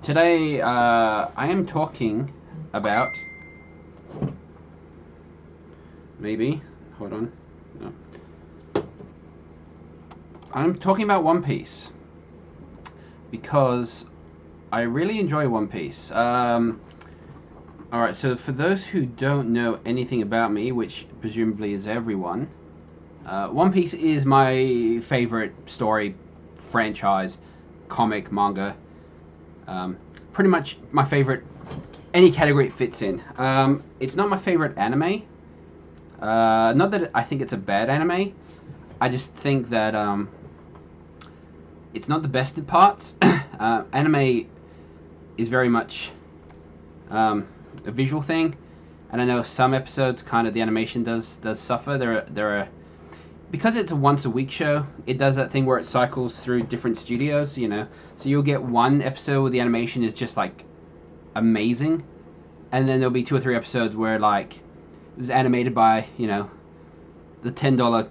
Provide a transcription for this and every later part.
Today, I am talking about... Maybe. Hold on. No. I'm talking about One Piece. Because I really enjoy One Piece. Alright, so for those who don't know anything about me, which presumably is everyone, One Piece is my favorite story franchise, comic, manga. Pretty much my favorite, any category it fits in. It's not my favorite anime. Not that I think it's a bad anime. I just think that it's not the best in parts. Anime is very much a visual thing, and I know some episodes kind of the animation does suffer. There are because it's a once a week show. It does that thing where it cycles through different studios, you know. So you'll get one episode where the animation is just like amazing, and then there'll be 2 or 3 episodes where like it was animated by, you know, the $10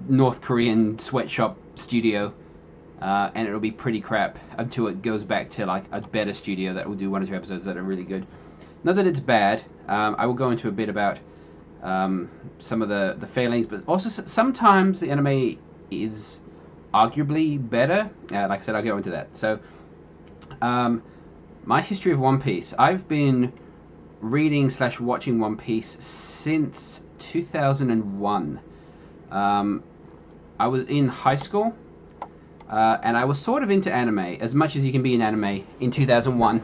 North Korean sweatshop studio, and it'll be pretty crap until it goes back to like a better studio that will do 1 or 2 episodes that are really good. Not that it's bad. I will go into a bit about some of the failings, but also sometimes the anime is arguably better. Like I said, I'll go into that. So, my history of One Piece. I've been reading / watching One Piece since 2001. I was in high school, and I was sort of into anime, as much as you can be in anime in 2001.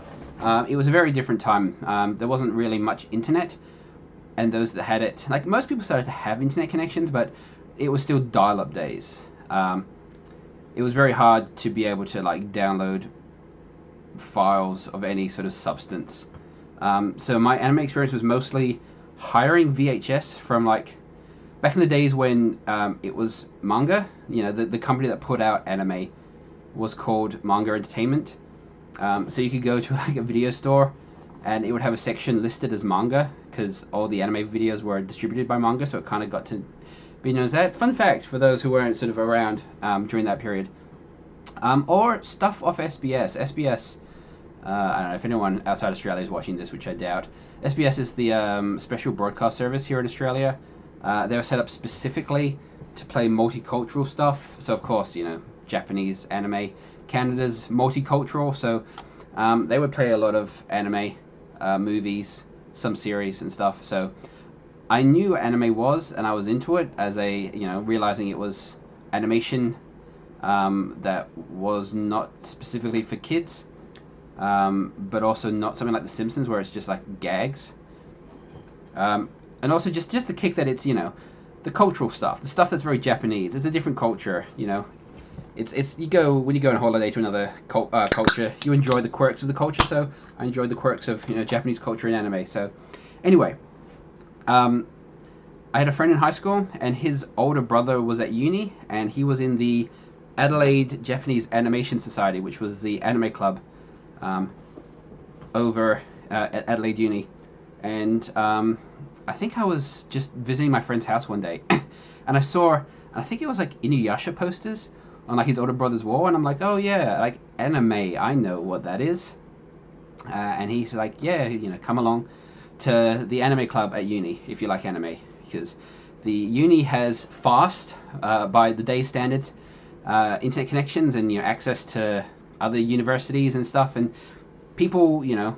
It was a very different time. There wasn't really much internet, and those that had it, like most people started to have internet connections, but it was still dial-up days. It was very hard to be able to like download files of any sort of substance. So my anime experience was mostly hiring VHS from like back in the days when it was manga. You know, the company that put out anime was called Manga Entertainment. So you could go to like a video store, and it would have a section listed as manga because all the anime videos were distributed by manga, so it kind of got to be known as that. Fun fact for those who weren't sort of around during that period. Or stuff off SBS. SBS, I don't know if anyone outside Australia is watching this, which I doubt. SBS is the special broadcast service here in Australia. They were set up specifically to play multicultural stuff. So of course, you know, Japanese anime. Canada's multicultural, so they would play a lot of anime movies, some series and stuff. So I knew what anime was, and I was into it as a, you know, realizing it was animation that was not specifically for kids, but also not something like The Simpsons where it's just like gags. And also just the kick that it's, you know, the cultural stuff, the stuff that's very Japanese. It's a different culture, you know. It's you go when you go on holiday to another culture, you enjoy the quirks of the culture. So I enjoyed the quirks of, you know, Japanese culture in anime. So anyway, I had a friend in high school, and his older brother was at uni, and he was in the Adelaide Japanese Animation Society, which was the anime club over at Adelaide Uni. And I think I was just visiting my friend's house one day, and I saw, and I think it was like Inuyasha posters on like his older brother's wall, and I'm like, oh yeah, like anime, I know what that is. And he's like, yeah, you know, come along to the anime club at uni if you like anime, because the uni has fast, by the day standards, internet connections and, you know, access to other universities and stuff, and people, you know,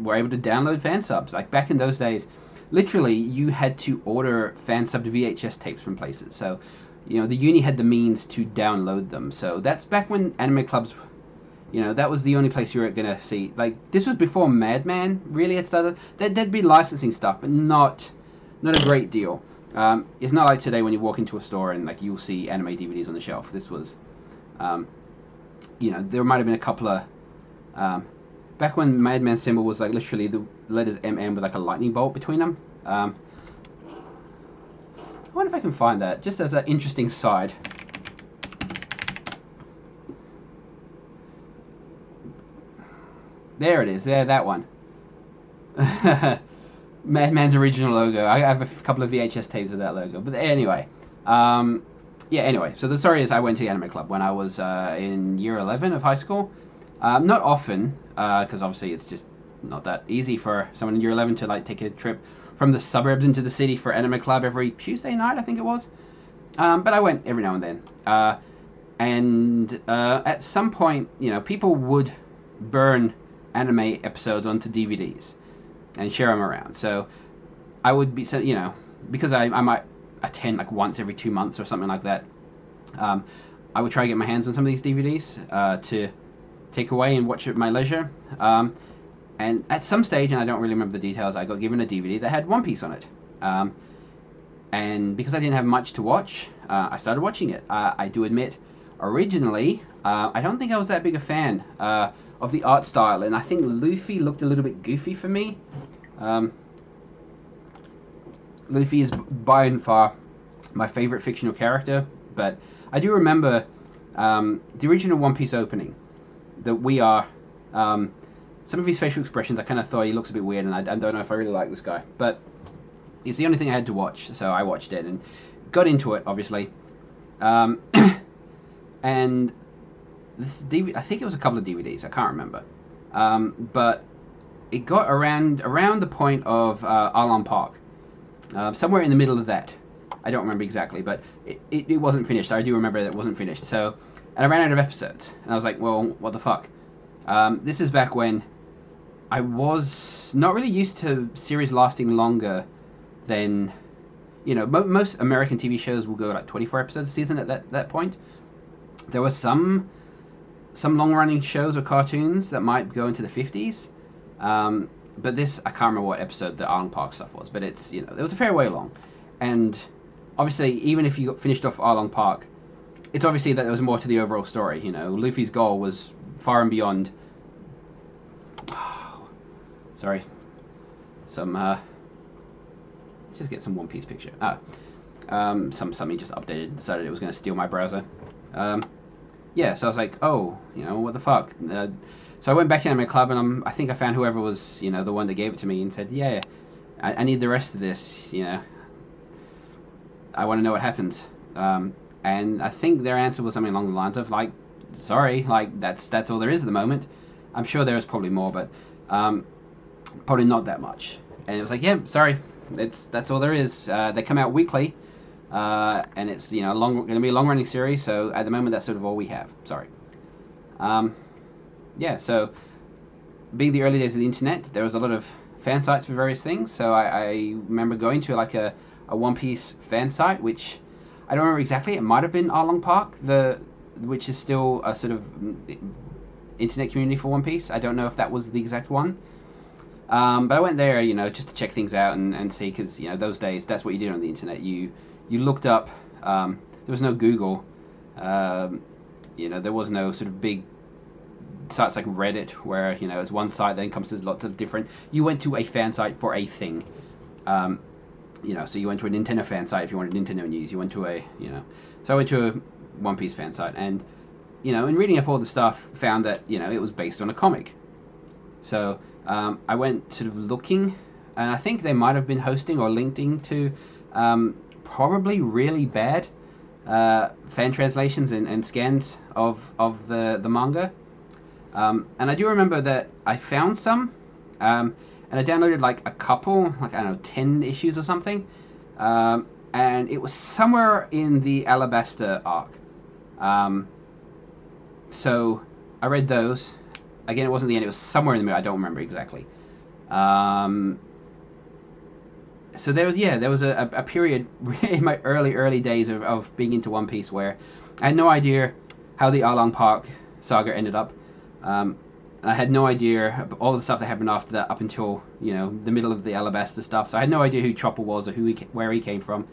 were able to download fan subs. Like back in those days, literally you had to order fan subbed VHS tapes from places. So, you know, the uni had the means to download them. So that's back when anime clubs, you know, that was the only place you were gonna see. Like this was before Madman really had started. There'd be licensing stuff, but not a great deal. It's not like today when you walk into a store and like you'll see anime DVDs on the shelf. This was, you know, there might have been a couple of back when Madman's symbol was like literally the letters MM with like a lightning bolt between them. I wonder if I can find that, just as an interesting side. There it is, there, that one. Madman's original logo. I have a couple of VHS tapes with that logo. But anyway, yeah, anyway. So the story is I went to the anime club when I was in year 11 of high school. Not often, because obviously it's just not that easy for someone in year 11 to like take a trip from the suburbs into the city for anime club every Tuesday night, I think it was. But I went every now and then. And at some point, people would burn anime episodes onto DVDs and share them around. So I would be, because I might attend like once every 2 months or something like that. I would try to get my hands on some of these DVDs to take away and watch at my leisure. And at some stage, and I don't really remember the details, I got given a DVD that had One Piece on it. And because I didn't have much to watch, I started watching it. I do admit, originally, I don't think I was that big a fan of the art style, and I think Luffy looked a little bit goofy for me. Luffy is by and far my favorite fictional character, but I do remember the original One Piece opening, that we are... some of his facial expressions, I kind of thought he looks a bit weird, and I don't know if I really like this guy, but it's the only thing I had to watch, so I watched it and got into it, obviously. And this DVD, I think it was a couple of DVDs, I can't remember, but it got around the point of Arlong Park, somewhere in the middle of that. I don't remember exactly, but it wasn't finished. I do remember that it wasn't finished. So, and I ran out of episodes, and I was like, well, what the fuck? This is back when I was not really used to series lasting longer than, most American TV shows will go like 24 episodes a season at that point. There were some long-running shows or cartoons that might go into the 50s, but this, I can't remember what episode the Arlong Park stuff was, but it's, it was a fair way along. And obviously, even if you got finished off Arlong Park, it's obviously that there was more to the overall story. Luffy's goal was far and beyond... Sorry. Let's just get some One Piece picture. Something just updated, decided it was going to steal my browser. Yeah, so I was like, oh, what the fuck? So I went back to Anime Club, and I think I found whoever was, the one that gave it to me, and said, yeah, I need the rest of this, I want to know what happens. And I think their answer was something along the lines of, like, sorry, like, that's all there is at the moment. I'm sure there is probably more, but probably not that much. And it was like, yeah, sorry, that's all there is. They come out weekly, and it's going to be a long running series. So at the moment, that's sort of all we have. Sorry. Yeah. So being the early days of the internet, there was a lot of fan sites for various things. So I remember going to like a One Piece fan site, which I don't remember exactly. It might have been Arlong Park, which is still a sort of internet community for One Piece. I don't know if that was the exact one. But I went there, just to check things out and see, because, those days, that's what you did on the internet. You looked up, there was no Google, there was no sort of big sites like Reddit, where, it's one site that encompasses lots of different, you went to a fan site for a thing. So you went to a Nintendo fan site if you wanted Nintendo news, you went to so I went to a One Piece fan site, and, in reading up all the stuff, found that, it was based on a comic. So... I went sort of looking, and I think they might have been hosting or linking to probably really bad fan translations and scans of the manga. And I do remember that I found some, and I downloaded like a couple, like, I don't know, 10 issues or something. And it was somewhere in the Alabasta arc. So I read those. Again, it wasn't the end. It was somewhere in the middle. I don't remember exactly. So there was a period in my early days of being into One Piece where I had no idea how the Arlong Park saga ended up. I had no idea all the stuff that happened after that up until the middle of the Alabasta stuff. So I had no idea who Chopper was or where he came from.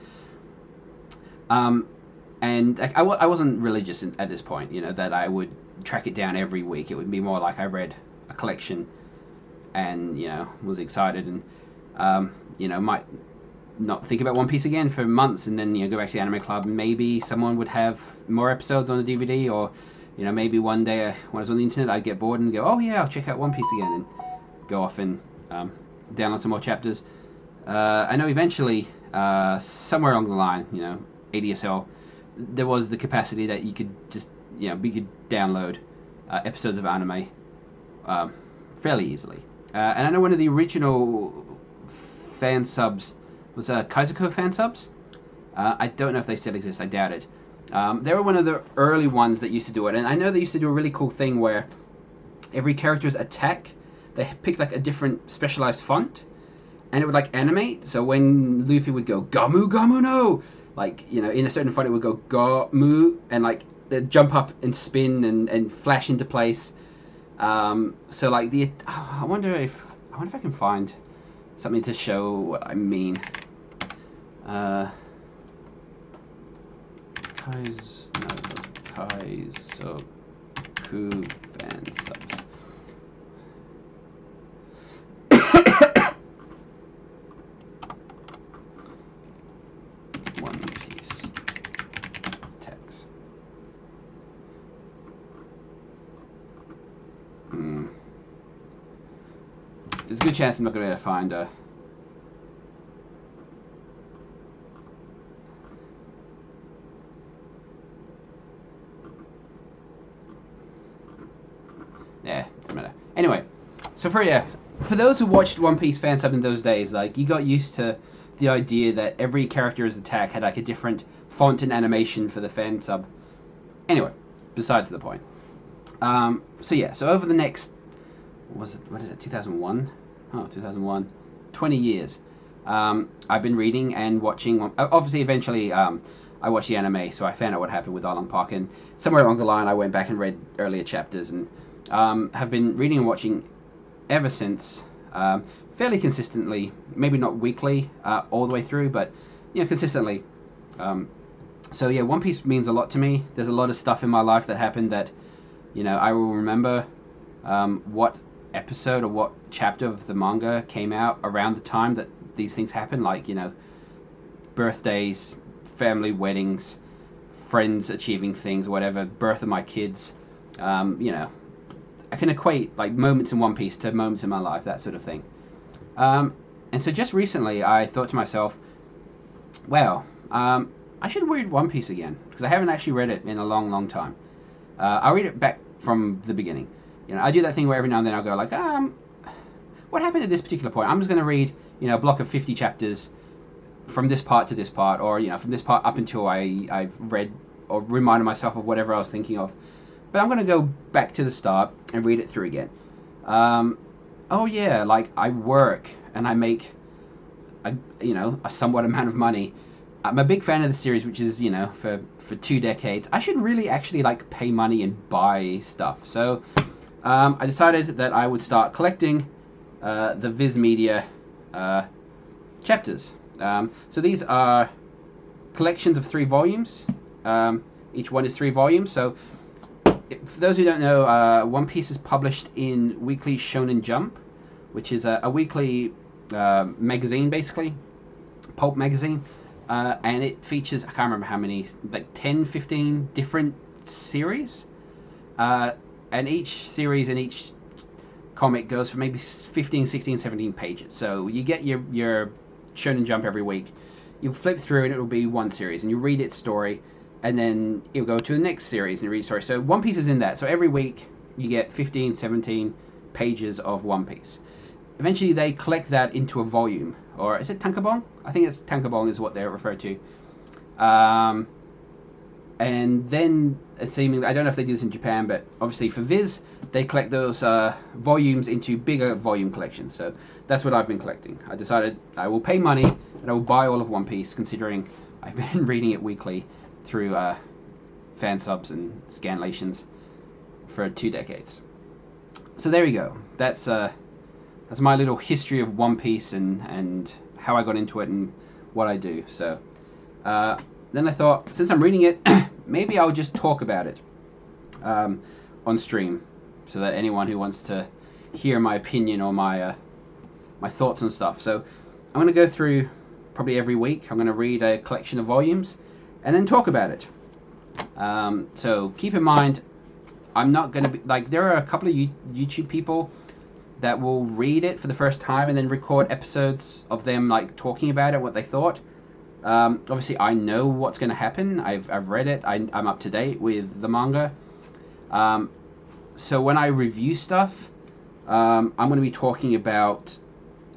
And I wasn't religious at this point, that I would track it down every week. It would be more like I read a collection and, was excited and, might not think about One Piece again for months and then, go back to the Anime Club. Maybe someone would have more episodes on the DVD, or, maybe one day when I was on the internet, I'd get bored and go, oh yeah, I'll check out One Piece again, and go off and download some more chapters. I know eventually, somewhere along the line, ADSL, there was the capacity that you could just, we could download episodes of anime fairly easily. And I know one of the original fan subs was Kaizoku fan subs. I don't know if they still exist. I doubt it. They were one of the early ones that used to do it, and I know they used to do a really cool thing where every character's attack, they picked like a different specialized font, and it would like animate. So when Luffy would go Gamu Gamu no, like, you know, in a certain font it would go Gamu, and like they'd jump up and spin and flash into place. So like I wonder if I can find something to show what I mean. Kaizoku fan subs. One Piece text. There's a good chance I'm not going to be able to find a. Yeah, doesn't matter. Anyway, so for those who watched One Piece fan sub in those days, like, you got used to the idea that every character's attack had like a different font and animation for the fan sub. Anyway, besides the point. So over the next, what is it, 2001? Oh, 2001. 20 years. I've been reading and watching. Obviously, eventually, I watched the anime, so I found out what happened with Arlong Park, and somewhere along the line, I went back and read earlier chapters, and have been reading and watching ever since, fairly consistently. Maybe not weekly all the way through, but consistently. So yeah, One Piece means a lot to me. There's a lot of stuff in my life that happened that I will remember what episode or what chapter of the manga came out around the time that these things happened, like birthdays, family weddings, friends achieving things, whatever, birth of my kids. I can equate like moments in One Piece to moments in my life, that sort of thing. And so just recently I thought to myself, wow, I should read One Piece again, because I haven't actually read it in a long time. I'll read it back from the beginning. I do that thing where every now and then I'll go like, what happened at this particular point? I'm just going to read, a block of 50 chapters from this part to this part, or, from this part up until I've read or reminded myself of whatever I was thinking of. But I'm going to go back to the start and read it through again. Oh yeah, like I work and I make a somewhat amount of money. I'm a big fan of the series, which is, for 2 decades. I should really actually like pay money and buy stuff. So I decided that I would start collecting the Viz Media chapters. So these are collections of 3 volumes. Each one is 3 volumes. So for those who don't know, One Piece is published in Weekly Shonen Jump, which is a weekly magazine, basically, pulp magazine. And it features, I can't remember how many, like 10, 15 different series. And each series and each comic goes for maybe 15, 16, 17 pages. So you get your Shonen Jump every week. You flip through and it'll be one series, and you read its story, and then you'll go to the next series and read the story. So One Piece is in that. So every week you get 15, 17 pages of One Piece. Eventually they collect that into a volume. Or is it tankobon? I think it's tankobon is what they're referred to. And then, seemingly, I don't know if they do this in Japan, but obviously for Viz, they collect those volumes into bigger volume collections. So that's what I've been collecting. I decided I will pay money and I will buy all of One Piece, considering I've been reading it weekly through fan subs and scanlations for 2 decades. So there we go. That's my little history of One Piece and how I got into it and what I do. So then I thought, since I'm reading it, maybe I'll just talk about it on stream, so that anyone who wants to hear my opinion or my thoughts and stuff. So I'm going to go through probably every week. I'm going to read a collection of volumes and then talk about it. So keep in mind, I'm not going to be like, there are a couple of YouTube people that will read it for the first time and then record episodes of them like talking about it, what they thought. Obviously I know what's going to happen. I've read it. I'm up to date with the manga. So when I review stuff, I'm going to be talking about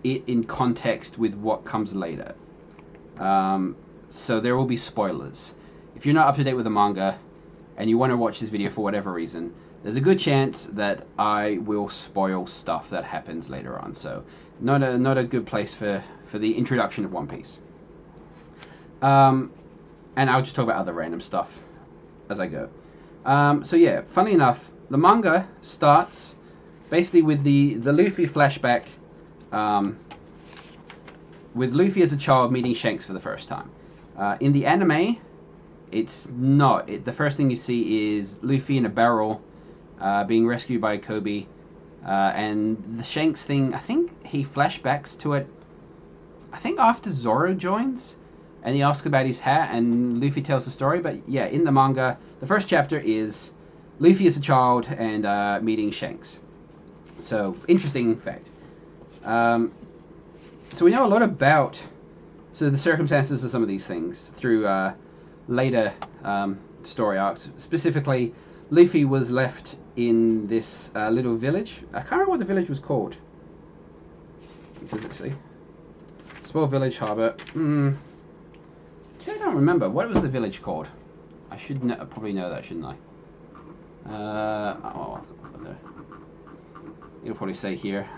it in context with what comes later. So there will be spoilers. If you're not up to date with the manga and you want to watch this video for whatever reason, there's a good chance that I will spoil stuff that happens later on. So not a good place for the introduction of One Piece. And I'll just talk about other random stuff as I go. So yeah, funnily enough, the manga starts basically with the Luffy flashback, with Luffy as a child meeting Shanks for the first time. In the anime, it's not. The first thing you see is Luffy in a barrel being rescued by Kobe. And the Shanks thing, I think he flashbacks to it, I think after Zoro joins. And he asks about his hat, and Luffy tells the story. But yeah, in the manga, the first chapter is Luffy as a child and meeting Shanks. So, interesting fact. So we know a lot about the circumstances of some of these things through later story arcs. Specifically, Luffy was left in this little village. I can't remember what the village was called. Let's see. Small village harbor. I don't remember. What was the village called? I should probably know that, shouldn't I? It'll probably say here.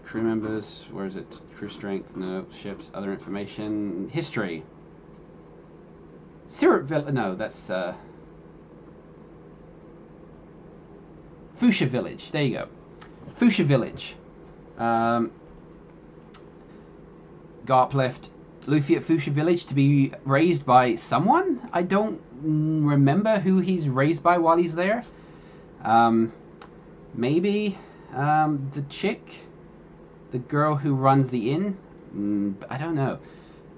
Crew members. Where is it? Crew strength. No. Ships. Other information. History. Syrup Village. No, that's Fuchsia Village. There you go. Fuchsia Village. Garp left Luffy at Fuchsia Village to be raised by someone. I don't remember who he's raised by while he's there. Maybe the chick, the girl who runs the inn. I don't know.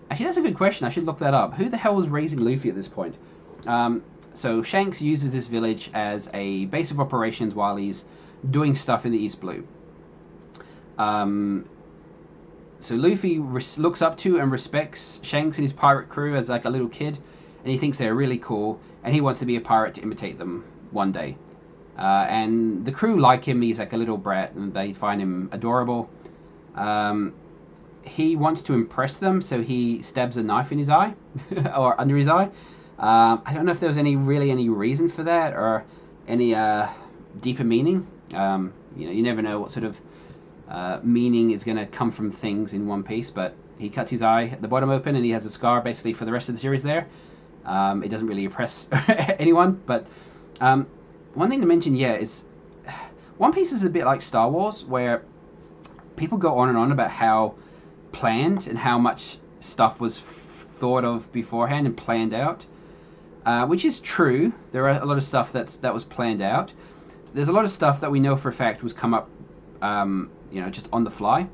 Actually, that's a good question. I should look that up. Who the hell was raising Luffy at this point? So Shanks uses this village as a base of operations while he's doing stuff in the East Blue. So Luffy looks up to and respects Shanks and his pirate crew as like a little kid, and he thinks they're really cool, and he wants to be a pirate to imitate them one day. And the crew like him. He's like a little brat, and they find him adorable. He wants to impress them, so he stabs a knife in his eye, or under his eye. I don't know if there was any reason for that, or any deeper meaning. You never know what sort of meaning is going to come from things in One Piece, but he cuts his eye at the bottom open, and he has a scar basically for the rest of the series there. It doesn't really impress anyone, but one thing to mention, is One Piece is a bit like Star Wars, where people go on and on about how planned and how much stuff was thought of beforehand and planned out, which is true. There are a lot of stuff that was planned out. There's a lot of stuff that we know for a fact was come up just on the fly.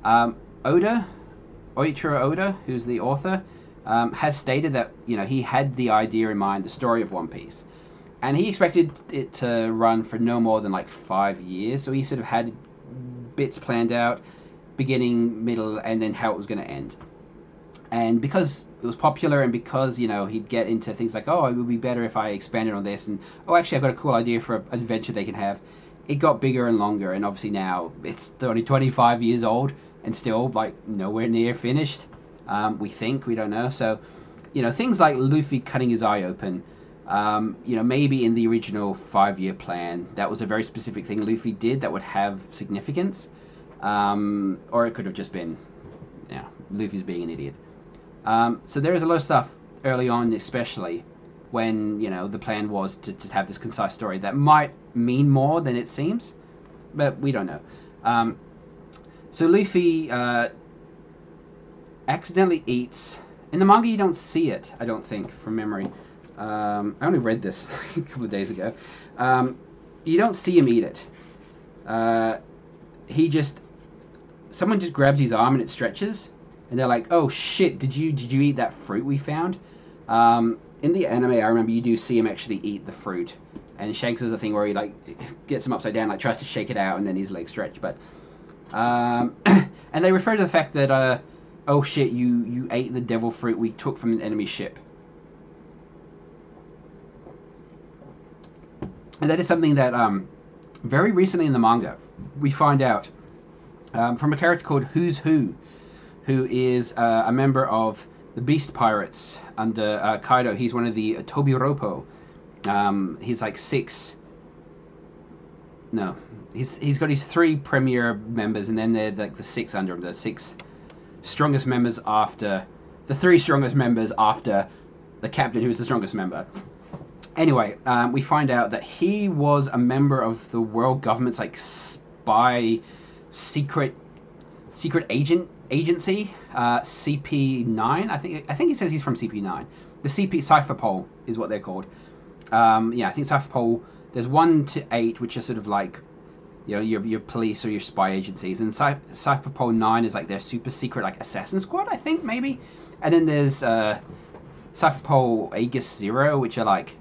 Oichiro Oda, who's the author, has stated that he had the idea in mind, the story of One Piece, and he expected it to run for no more than like 5 years. So he sort of had bits planned out, beginning, middle, and then how it was going to end. And because it was popular, and because he'd get into things like, oh, it would be better if I expanded on this, and oh, actually I've got a cool idea for an adventure they can have. It got bigger and longer, and obviously now it's only 25 years old and still like nowhere near finished. We don't know. So, things like Luffy cutting his eye open, maybe in the original 5-year plan, that was a very specific thing Luffy did that would have significance. Or it could have just been, Luffy's being an idiot. So there is a lot of stuff early on, especially when, the plan was to just have this concise story that might mean more than it seems, but we don't know. So Luffy accidentally eats. In the manga, you don't see it, I don't think, from memory. I only read this a couple of days ago. You don't see him eat it. Someone just grabs his arm and it stretches, and they're like, "Oh shit! Did you eat that fruit we found?" In the anime, I remember you do see him actually eat the fruit, and Shanks does a thing where he like gets him upside down, like tries to shake it out, and then his legs stretch. But and they refer to the fact that oh shit, you ate the devil fruit we took from an enemy ship. And that is something that very recently in the manga we find out from a character called Who's Who is a member of the Beast Pirates under Kaido. He's one of the Tobiropo. He's like six. No, he's got his 3 premier members, and then they're like the 6 under him. The 6 strongest members after the 3 strongest members after the captain, who is the strongest member. Anyway, we find out that he was a member of the world government's like spy secret agency, CP9. I think he says he's from CP9. The CP Cypherpol is what they're called. Yeah, I think Cypherpol. There's 1 to 8, which are sort of like, you know, your police or your spy agencies, and Cypherpol 9 is like their super secret like assassin squad, I think, maybe. And then there's Cypherpol Aegis 0, which are like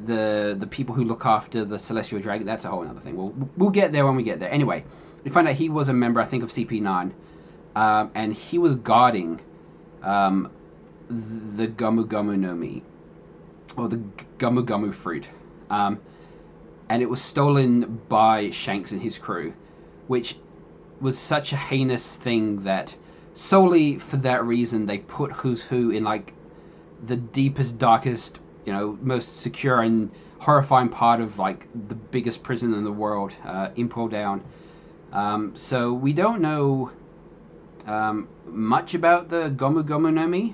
the people who look after the Celestial Dragon. That's a whole other thing. We'll get there when we get there. Anyway, we find out he was a member, I think, of CP9, and he was guarding the Gomu Gomu no Mi, or the Gomu Gomu fruit. And it was stolen by Shanks and his crew, which was such a heinous thing that solely for that reason they put Who's Who in like the deepest, darkest, you know, most secure and horrifying part of like the biggest prison in the world, Impel Down. So we don't know much about the Gomu Gomu no Mi,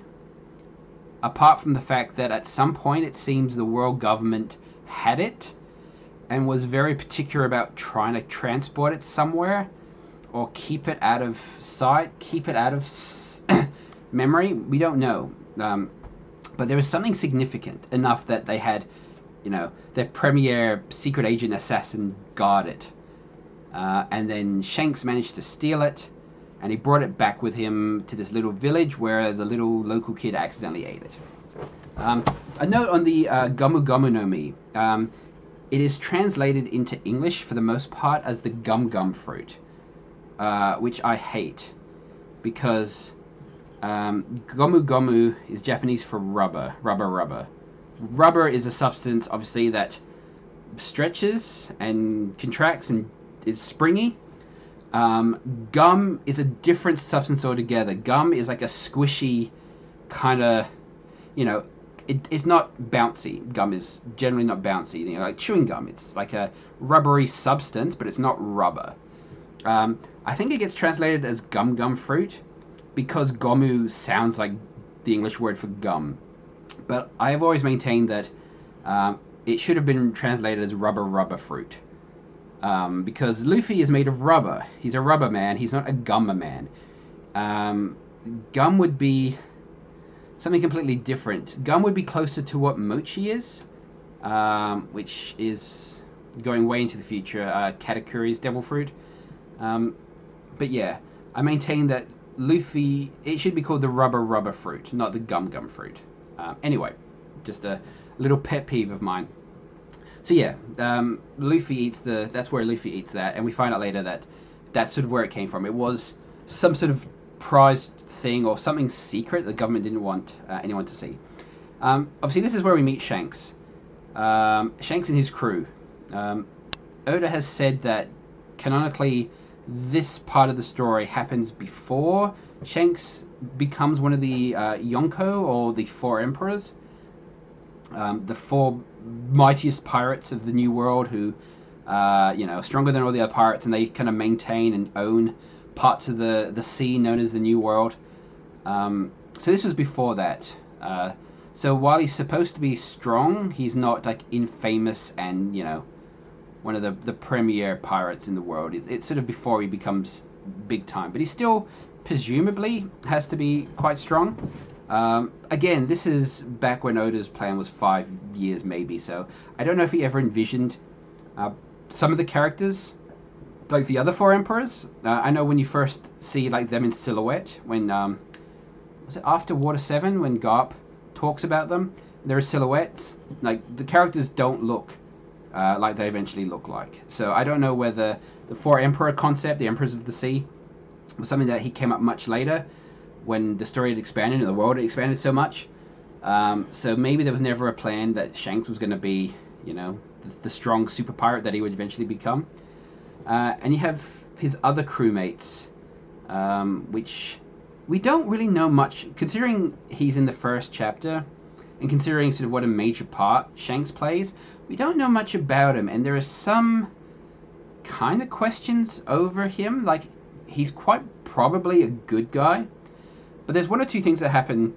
apart from the fact that at some point it seems the world government had it and was very particular about trying to transport it somewhere or keep it out of sight, keep it out of memory. We don't know. But there was something significant enough that they had, you know, their premier secret agent assassin guard it. And then Shanks managed to steal it, and he brought it back with him to this little village where the little local kid accidentally ate it. A note on the Gomu Gomu no Mi. It is translated into English for the most part as the Gum Gum fruit, which I hate because Gomu Gomu is Japanese for rubber. Rubber is a substance, obviously, that stretches and contracts and is springy. Gum is a different substance altogether. Gum is like a squishy kind of, you know, it's not bouncy. Gum is generally not bouncy. You know, like chewing gum, it's like a rubbery substance, but it's not rubber. I think it gets translated as gum gum fruit because gomu sounds like the English word for gum. But I have always maintained that it should have been translated as rubber fruit. Because Luffy is made of rubber. He's a rubber man. He's not a gumma man. Gum would be something completely different. Gum would be closer to what mochi is, which is going way into the future. Katakuri's devil fruit. But yeah, I maintain that Luffy, it should be called the rubber fruit, not the gum fruit. Anyway, just a little pet peeve of mine. So yeah, Luffy eats that's where Luffy eats that, and we find out later that that's sort of where it came from. It was some sort of prized thing or something secret the government didn't want anyone to see. Obviously, this is where we meet Shanks. Shanks and his crew. Oda has said that canonically this part of the story happens before Shanks becomes one of the Yonko, or the 4 emperors. The 4 mightiest pirates of the New World who, you know, stronger than all the other pirates, and they kind of maintain and own parts of the sea known as the New World. So this was before that. So while he's supposed to be strong, he's not like infamous and, you know, one of the premier pirates in the world. It's sort of before he becomes big time, but he still presumably has to be quite strong. Again, this is back when Oda's plan was 5 years maybe, so I don't know if he ever envisioned some of the characters like the other 4 emperors. I know when you first see like them in silhouette, when was it after Water 7 when Garp talks about them, there are silhouettes, like the characters don't look like they eventually look like. So I don't know whether the 4 emperor concept, the emperors of the sea, was something that he came up much later when the story had expanded and the world had expanded so much. So maybe there was never a plan that Shanks was going to be, you know, the strong super pirate that he would eventually become. And you have his other crewmates, which we don't really know much, considering he's in the first chapter, and considering sort of what a major part Shanks plays. We don't know much about him, and there are some kind of questions over him. Like, he's quite probably a good guy, but there's one or two things that happen,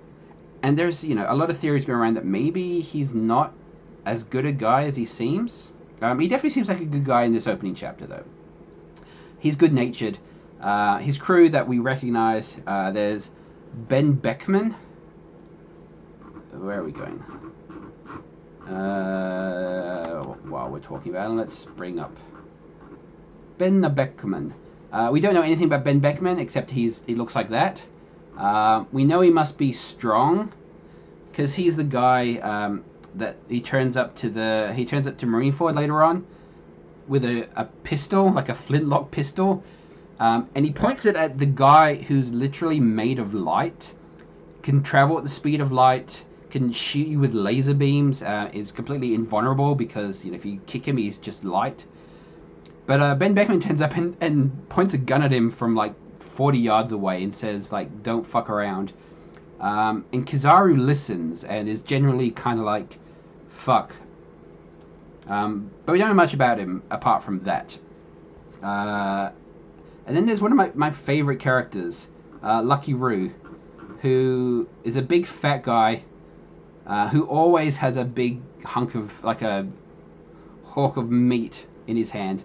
and there's, you know, a lot of theories going around that maybe he's not as good a guy as he seems. He definitely seems like a good guy in this opening chapter, though. He's good-natured. His crew that we recognize, there's Ben Beckman. Where are we going? While we're talking about him, let's bring up Ben Beckman. We don't know anything about Ben Beckman except he looks like that. We know he must be strong because he's the guy that he turns up to Marineford later on with a pistol, like a flintlock pistol, and he points it at the guy who's literally made of light, can travel at the speed of light, can shoot you with laser beams, is completely invulnerable because, you know, if you kick him, he's just light. But Ben Beckman turns up and points a gun at him from like 40 yards away and says, like, don't fuck around. And Kizaru listens and is generally kind of like, fuck. But we don't know much about him apart from that. And then there's one of my favorite characters, Lucky Roo, who is a big fat guy who always has a big hunk of, like a hawk of meat in his hand.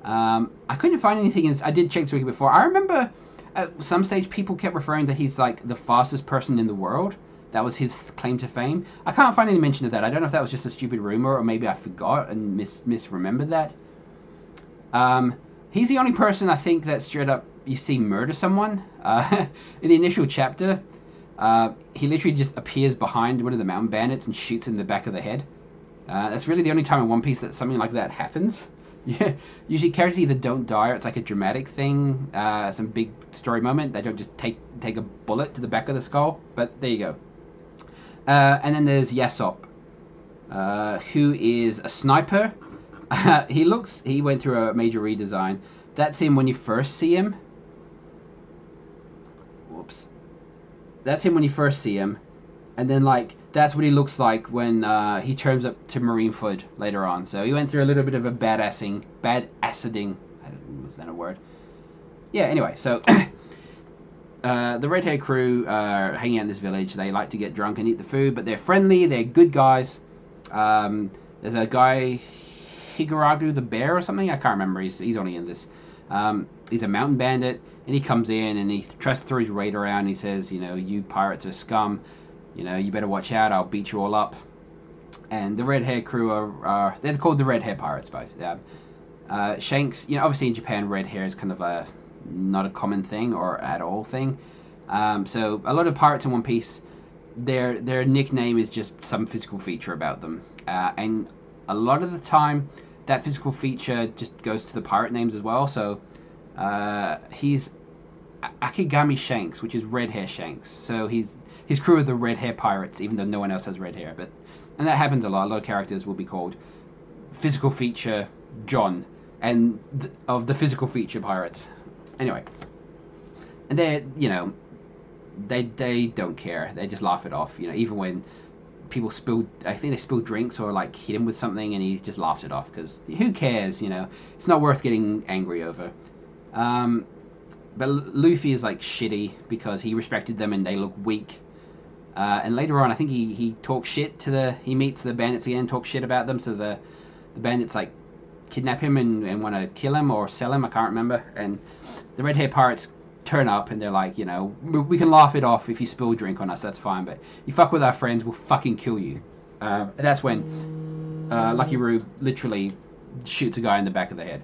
I couldn't find anything. I did check this wiki before. I remember at some stage people kept referring that he's like the fastest person in the world. That was his claim to fame. I can't find any mention of that. I don't know if that was just a stupid rumor or maybe I forgot and misremembered that. He's the only person I think that straight up you see murder someone. In the initial chapter, he literally just appears behind one of the mountain bandits and shoots him in the back of the head. That's really the only time in One Piece that something like that happens. Yeah, usually characters either don't die or it's like a dramatic thing, some big story moment. They don't just take a bullet to the back of the skull. But there you go. And then there's Yasop, who is a sniper. He went through a major redesign. That's him when you first see him. Whoops. That's him when you first see him. And then, like, that's what he looks like when he turns up to Marineford later on. So he went through a little bit of a bad aciding. Was that a word? Yeah, anyway, so the red hair crew are hanging out in this village. They like to get drunk and eat the food, but they're friendly, they're good guys. There's a guy, Higuragu the bear or something, I can't remember, he's only in this. He's a mountain bandit, and he comes in and he tries to throw his raid around, and he says, you know, you pirates are scum. You know, you better watch out, I'll beat you all up. And the red hair crew are they're called the red hair pirates, basically. Shanks, you know, obviously in Japan, red hair is kind of not a common thing or at all thing. So a lot of pirates in One Piece, their nickname is just some physical feature about them. And a lot of the time, that physical feature just goes to the pirate names as well. So he's Akigami Shanks, which is red hair Shanks. So his crew are the red hair pirates, even though no one else has red hair. And that happens a lot. A lot of characters will be called physical feature John, and of the physical feature pirates. Anyway, and they, you know, they don't care. They just laugh it off. You know, even when people I think they spilled drinks or like hit him with something, and he just laughs it off because who cares? You know, it's not worth getting angry over. But Luffy is like shitty because he respected them and they look weak. And later on, I think he talks shit to he meets the bandits again, talks shit about them. So the bandits like kidnap him and want to kill him or sell him. I can't remember. And the red hair pirates turn up and they're like, you know, we can laugh it off if you spill drink on us. That's fine. But you fuck with our friends, we'll fucking kill you. That's when Lucky Roo literally shoots a guy in the back of the head.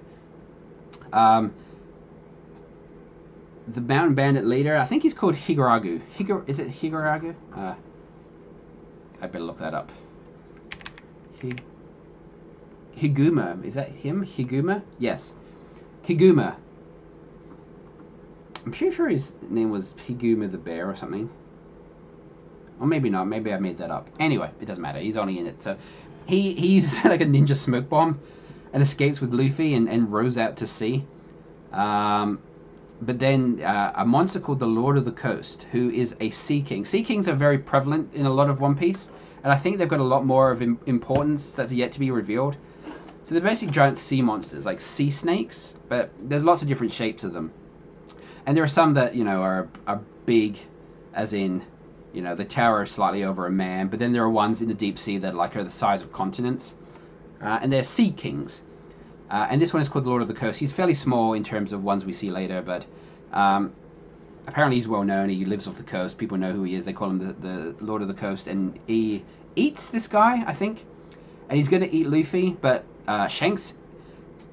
The mountain bandit leader, I think he's called Higuragu. Is it Higuragu? I better look that up. Higuma, is that him? Higuma? Yes. Higuma. I'm pretty sure his name was Higuma the bear or something. Or maybe not, maybe I made that up. Anyway, it doesn't matter, he's only in it. So he uses like a ninja smoke bomb and escapes with Luffy and rows out to sea. But then a monster called the Lord of the Coast, who is a Sea King. Sea Kings are very prevalent in a lot of One Piece, and I think they've got a lot more of importance that's yet to be revealed. So they're basically giant sea monsters, like sea snakes, but there's lots of different shapes of them. And there are some that, are big, as in, the tower slightly over a man, but then there are ones in the deep sea that are the size of continents. And they're Sea Kings. And this one is called the Lord of the Coast. He's fairly small in terms of ones we see later, but apparently he's well known. He lives off the coast. People know who he is. They call him the Lord of the Coast. And he eats this guy, I think. And he's going to eat Luffy, but Shanks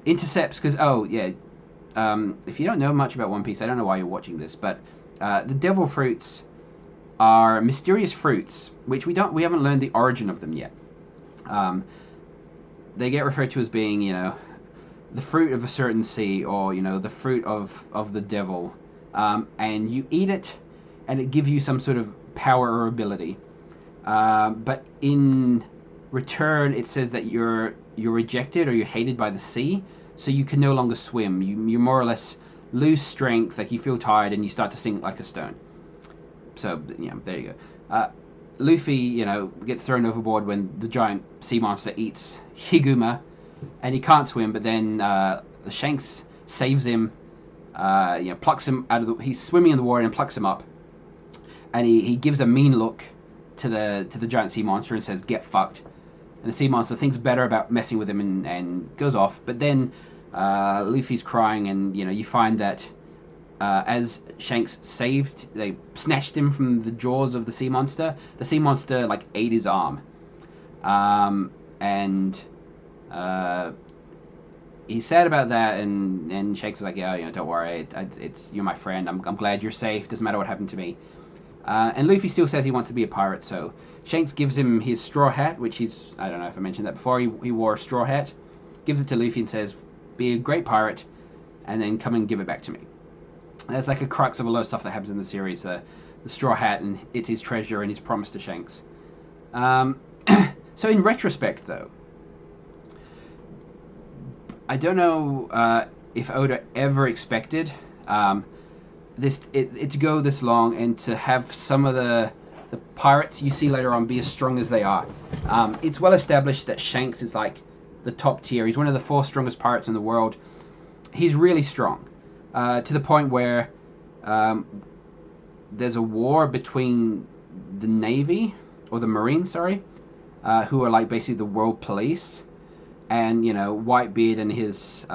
intercepts because, if you don't know much about One Piece, I don't know why you're watching this, but the devil fruits are mysterious fruits, which we haven't learned the origin of them yet. They get referred to as being, the fruit of a certain sea, or the fruit of the devil, and you eat it, and it gives you some sort of power or ability. But in return, it says that you're rejected or you're hated by the sea, so you can no longer swim. You more or less lose strength, like you feel tired, and you start to sink like a stone. So there you go. Luffy, gets thrown overboard when the giant sea monster eats Higuma, and he can't swim. But then Shanks saves him. Plucks him out of he's swimming in the water and plucks him up, and he gives a mean look to the giant sea monster and says, "Get fucked." And the sea monster thinks better about messing with him and goes off. But then Luffy's crying, and you find that as Shanks they snatched him from the jaws of the sea monster. The sea monster ate his arm, and he's sad about that. And Shanks is like, "Yeah, don't worry. It's you're my friend. I'm glad you're safe. Doesn't matter what happened to me." And Luffy still says he wants to be a pirate, so Shanks gives him his straw hat, which I don't know if I mentioned that before, he wore a straw hat, gives it to Luffy and says, "Be a great pirate, and then come and give it back to me." That's like a crux of a lot of stuff that happens in the series, the straw hat, and it's his treasure and his promise to Shanks. So in retrospect, though, I don't know if Oda ever expected it to go this long and to have some of the pirates you see later on be as strong as they are. It's well established that Shanks is the top tier. He's one of the 4 strongest pirates in the world. He's really strong, to the point where there's a war between the Navy, or the Marines, sorry, who are basically the world police, and Whitebeard and his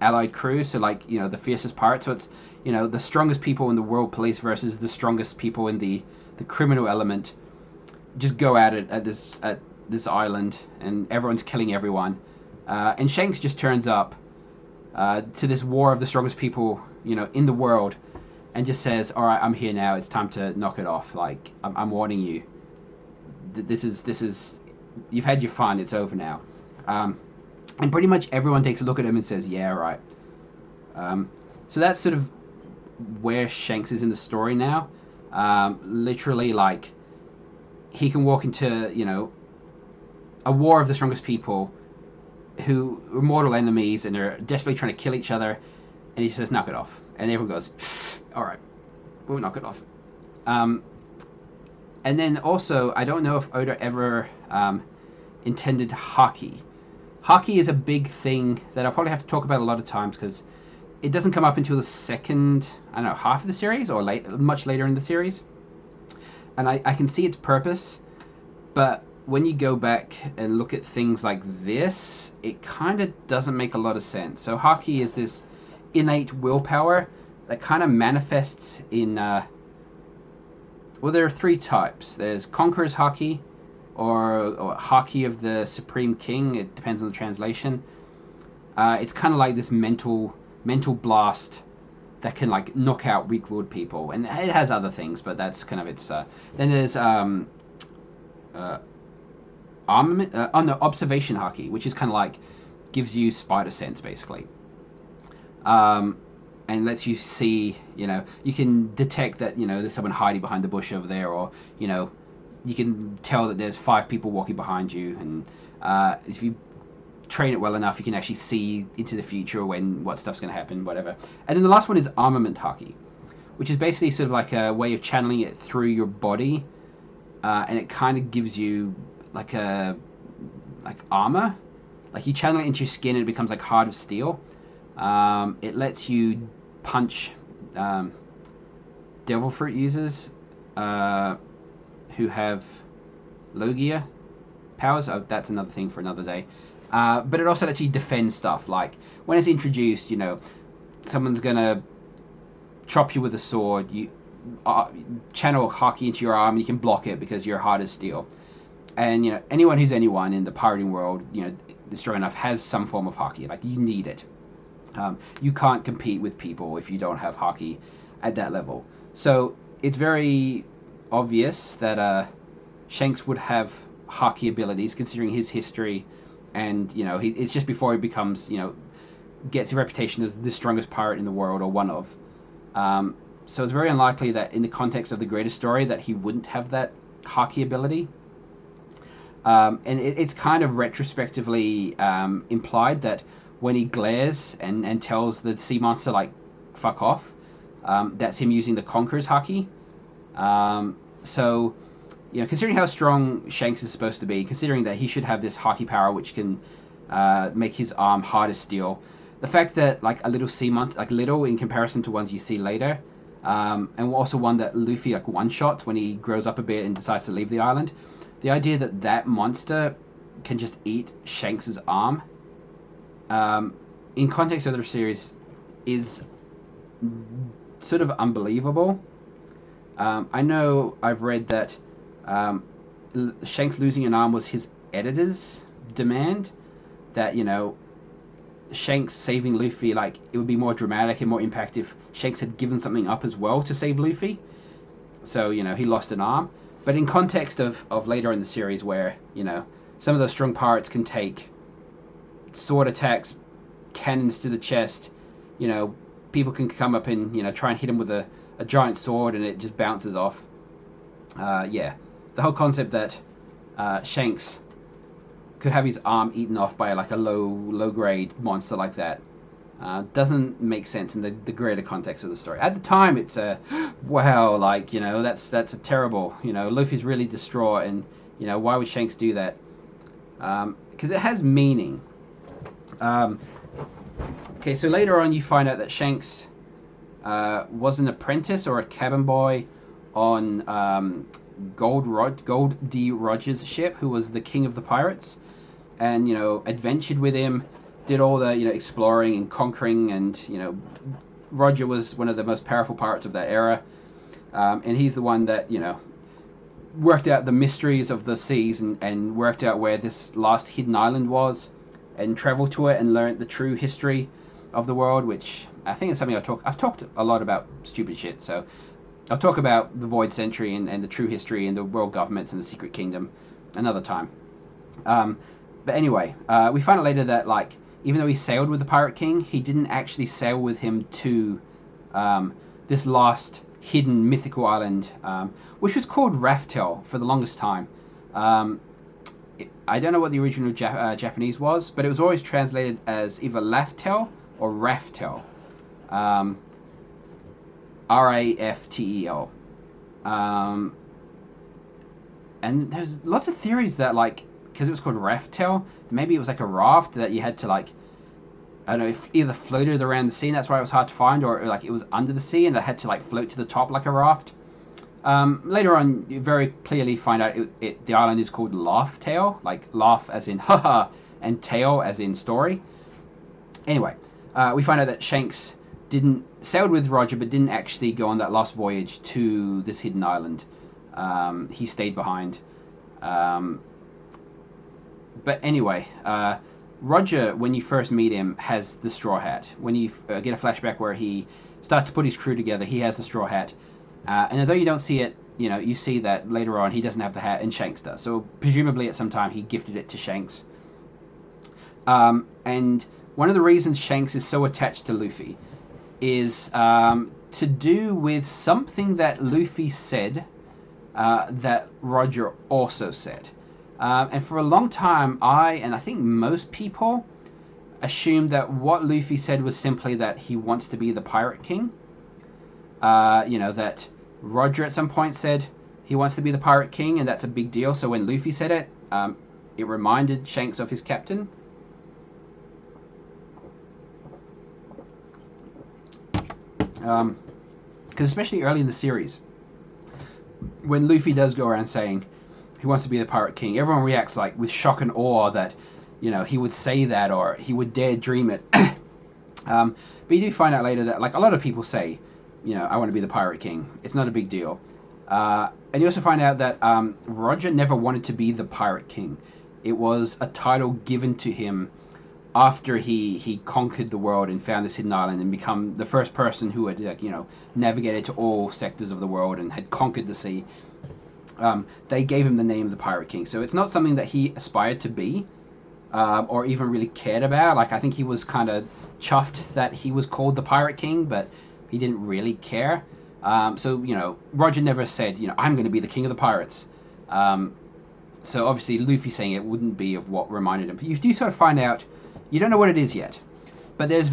allied crew, so the fiercest pirates. So it's the strongest people in the world police versus the strongest people in the criminal element, just go at it at this island, and everyone's killing everyone, and Shanks just turns up to this war of the strongest people in the world, and just says, "All right, I'm here now. It's time to knock it off. I'm warning you. This is you've had your fun. It's over now." And pretty much everyone takes a look at him and says, "Yeah, right." So that's sort of where Shanks is in the story now. Literally, he can walk into a war of the strongest people who are mortal enemies, and they're desperately trying to kill each other, and he says, "Knock it off." And everyone goes, "All right, we'll knock it off." And then also, I don't know if Oda ever intended Haki. Haki is a big thing that I'll probably have to talk about a lot of times, because it doesn't come up until the second, half of the series, or much later in the series. And I can see its purpose, but when you go back and look at things like this, it kind of doesn't make a lot of sense. So Haki is this innate willpower that kind of manifests in, there are 3 types. There's Conqueror's Haki, or Haki of the Supreme King. It depends on the translation. It's kind of like this mental blast that can knock out weak-willed people, and it has other things, but that's kind of its. Then there's observation Haki, which is kind of gives you spider sense basically, and lets you see. You can detect that there's someone hiding behind the bush over there, or you can tell that there's 5 people walking behind you, and if you train it well enough, you can actually see into the future what stuff's going to happen, whatever. And then the last one is armament haki, which is basically sort of like a way of channeling it through your body, and it kind of gives you like armor. Like you channel it into your skin and it becomes like hard of steel. It lets you punch devil fruit users who have Logia powers. Oh, that's another thing for another day. But it also lets you defend stuff. Like when it's introduced, you know, someone's gonna chop you with a sword. You channel haki into your arm, and you can block it because you're hard as steel. And you know, anyone who's anyone in the pirating world, you know, strong enough has some form of haki. Like you need it. You can't compete with people if you don't have haki at that level. So it's very obvious that Shanks would have haki abilities, considering his history, and you know, it's just before he becomes, you know, gets a reputation as the strongest pirate in the world, or one of. So it's very unlikely that in the context of the greater story that he wouldn't have that haki ability. And it's kind of retrospectively implied that when he glares and tells the sea monster, like, fuck off, that's him using the Conqueror's haki. So, you know, considering how strong Shanks is supposed to be, considering that he should have this haki power which can make his arm hard as steel, the fact that, like, a little sea monster, like, little in comparison to ones you see later, and also one that Luffy, like, one-shots when he grows up a bit and decides to leave the island, the idea that that monster can just eat Shanks' arm, in context of the series, is sort of unbelievable. I know I've read that Shanks losing an arm was his editor's demand, that, you know, Shanks saving Luffy, like, it would be more dramatic and more impact if Shanks had given something up as well to save Luffy. So, you know, he lost an arm. But in context of later in the series where, you know, some of those strong pirates can take sword attacks, cannons to the chest, you know, people can come up and, you know, try and hit him with a giant sword and it just bounces off. Yeah, the whole concept that Shanks could have his arm eaten off by like a low grade monster like that doesn't make sense in the greater context of the story. At the time, it's wow, like, you know, that's a terrible, you know, Luffy's really distraught, and, you know, why would Shanks do that? Because it has meaning. Okay, so later on you find out that Shanks was an apprentice or a cabin boy on Gold D. Rogers' ship, who was the king of the pirates, and, you know, adventured with him, did all the, you know, exploring and conquering, and, you know, Roger was one of the most powerful pirates of that era, and he's the one that, you know, worked out the mysteries of the seas and worked out where this last hidden island was, and traveled to it and learned the true history of the world, which I think is something I've talked a lot about stupid shit, so I'll talk about the Void Century and the true history and the world governments and the Secret Kingdom another time. But anyway, we find out later that, like, even though he sailed with the Pirate King, he didn't actually sail with him to this last hidden mythical island, which was called Raftel for the longest time. I don't know what the original Japanese was, but it was always translated as either Laftel or Raftel. Raftel. And there's lots of theories that, like, because it was called Raftel, maybe it was like a raft that you had to, like, I don't know, if either floated around the sea, and that's why it was hard to find, or like it was under the sea and it had to, like, float to the top like a raft. Later on, you very clearly find out the island is called Laugh-Tale, like laugh as in haha, and tale as in story. Anyway, we find out that Shanks sailed with Roger, but didn't actually go on that last voyage to this hidden island. He stayed behind. But anyway, Roger, when you first meet him, has the straw hat. When you get a flashback where he starts to put his crew together, he has the straw hat. And although you don't see it, you know, you see that later on he doesn't have the hat and Shanks does. So presumably at some time he gifted it to Shanks. And one of the reasons Shanks is so attached to Luffy is to do with something that Luffy said that Roger also said. And for a long time, I think most people assumed that what Luffy said was simply that he wants to be the Pirate King. That Roger at some point said he wants to be the Pirate King, and that's a big deal. So when Luffy said it, it reminded Shanks of his captain. Because especially early in the series, when Luffy does go around saying he wants to be the Pirate King, everyone reacts like with shock and awe that, he would say that or he would dare dream it. But you do find out later that, like, a lot of people say, I want to be the Pirate King. It's not a big deal. And you also find out that Roger never wanted to be the Pirate King. It was a title given to him after he conquered the world and found this hidden island and become the first person who had, navigated to all sectors of the world and had conquered the sea. They gave him the name of the Pirate King. So it's not something that he aspired to be, or even really cared about. Like, I think he was kind of chuffed that he was called the Pirate King, but he didn't really care. Roger never said, I'm going to be the king of the pirates. So obviously Luffy saying it wouldn't be of what reminded him. But you do sort of find out, you don't know what it is yet, but there's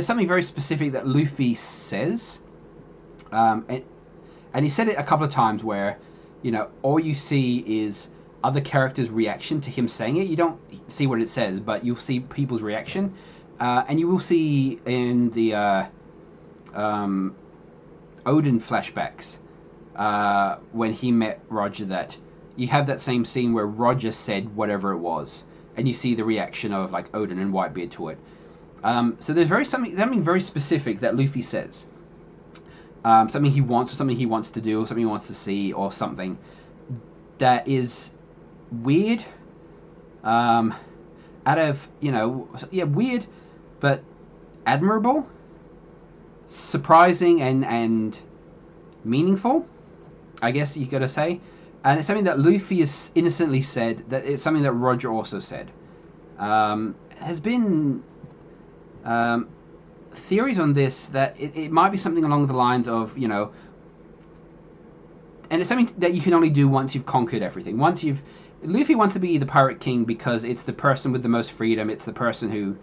something very specific that Luffy says, and he said it a couple of times where, all you see is other characters' reaction to him saying it. You don't see what it says, but you'll see people's reaction, and you will see in the Odin flashbacks when he met Roger that you have that same scene where Roger said whatever it was, and you see the reaction of like Odin and Whitebeard to it. So there's something very specific that Luffy says. Something he wants, or something he wants to do, or something he wants to see, or something that is weird. Weird, but admirable, surprising, and meaningful, I guess you gotta say. And it's something that Luffy has innocently said, that it's something that Roger also said. Has been theories on this that it might be something along the lines of, and it's something that you can only do once you've conquered everything. Luffy wants to be the Pirate King because it's the person with the most freedom. It's the person who,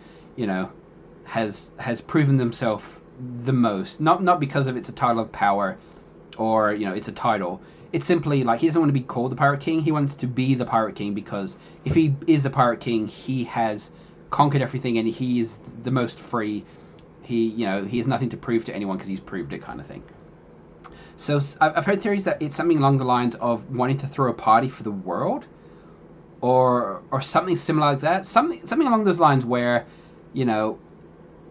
has proven themselves the most. Not because of it's a title of power, or it's a title. It's simply like he doesn't want to be called the Pirate King. He wants to be the Pirate King because if he is the Pirate King, he has conquered everything and he is the most free. He has nothing to prove to anyone because he's proved it, kind of thing. So I've heard theories that it's something along the lines of wanting to throw a party for the world, or something similar like that. Something along those lines where,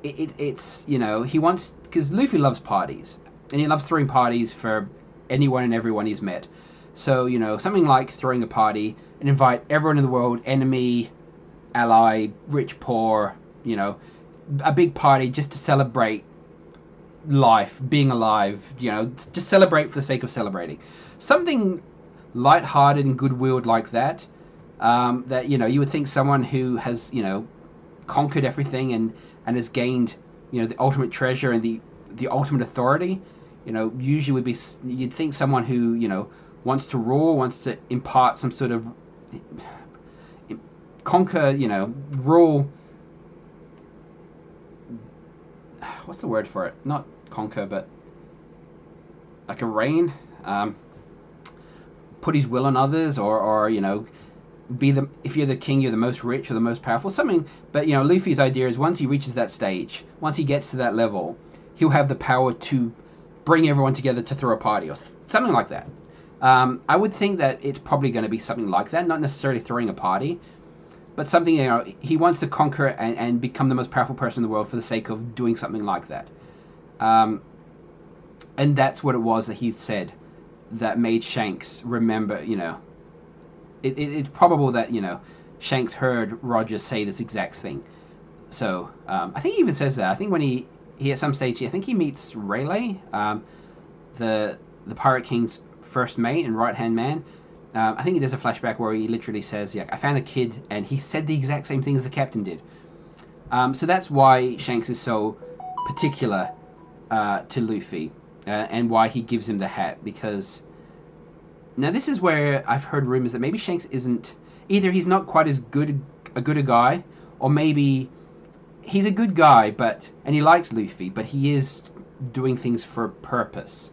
it's he wants, because Luffy loves parties and he loves throwing parties for anyone and everyone he's met. So, something like throwing a party and invite everyone in the world, enemy, ally, rich, poor, a big party just to celebrate life, being alive, just celebrate for the sake of celebrating. Something light-hearted and good-willed like that, that, you would think someone who has, conquered everything and has gained, the ultimate treasure and the ultimate authority, usually would be, you'd think someone who, wants to rule, wants to impart some sort of conquer, rule. What's the word for it? Not conquer, but like a reign. Put his will on others, or if you're the king, you're the most rich or the most powerful, something. But Luffy's idea is once he reaches that stage, once he gets to that level, he'll have the power to bring everyone together to throw a party or something like that. I would think that it's probably going to be something like that, not necessarily throwing a party, but something, he wants to conquer and become the most powerful person in the world for the sake of doing something like that. And that's what it was that he said that made Shanks remember, it's probable that, Shanks heard Roger say this exact thing. So, I think he even says that. I think when he at some stage, I think he meets Rayleigh, the Pirate King's first mate and right-hand man. I think there's a flashback where he literally says, I found a kid, and he said the exact same thing as the captain did. So that's why Shanks is so particular to Luffy, and why he gives him the hat, because Now this is where I've heard rumors that maybe Shanks isn't either. He's not quite as good a guy, or maybe he's a good guy, and he likes Luffy, but he is doing things for a purpose.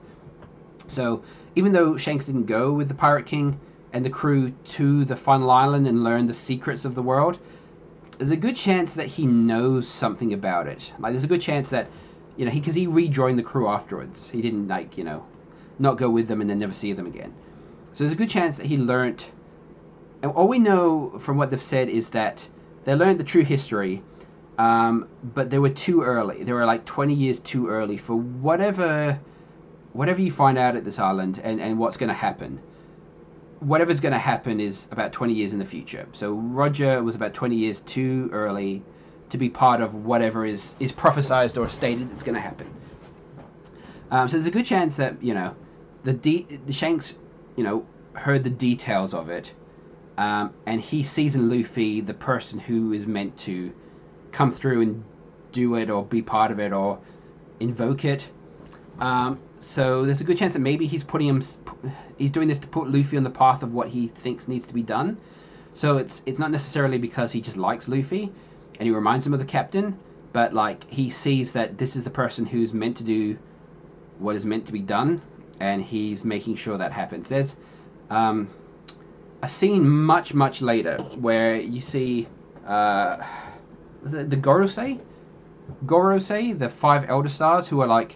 So even though Shanks didn't go with the Pirate King and the crew to the final island and learn the secrets of the world, there's a good chance that he knows something about it. Like there's a good chance that, because he rejoined the crew afterwards. He didn't not go with them and then never see them again. So there's a good chance that he learned. And all we know from what they've said is that they learned the true history, but they were too early. They were like 20 years too early for whatever you find out at this island and what's going to happen. Whatever's going to happen is about 20 years in the future. So Roger was about 20 years too early to be part of whatever is prophesized or stated that's going to happen. So there's a good chance that, the Shanks, heard the details of it, and he sees in Luffy the person who is meant to come through and do it or be part of it or invoke it. So there's a good chance that maybe he's doing this to put Luffy on the path of what he thinks needs to be done. So it's not necessarily because he just likes Luffy and he reminds him of the captain, but he sees that this is the person who's meant to do what is meant to be done, and he's making sure that happens. There's a scene much later where you see the Gorosei, the 5 Elder Stars, who are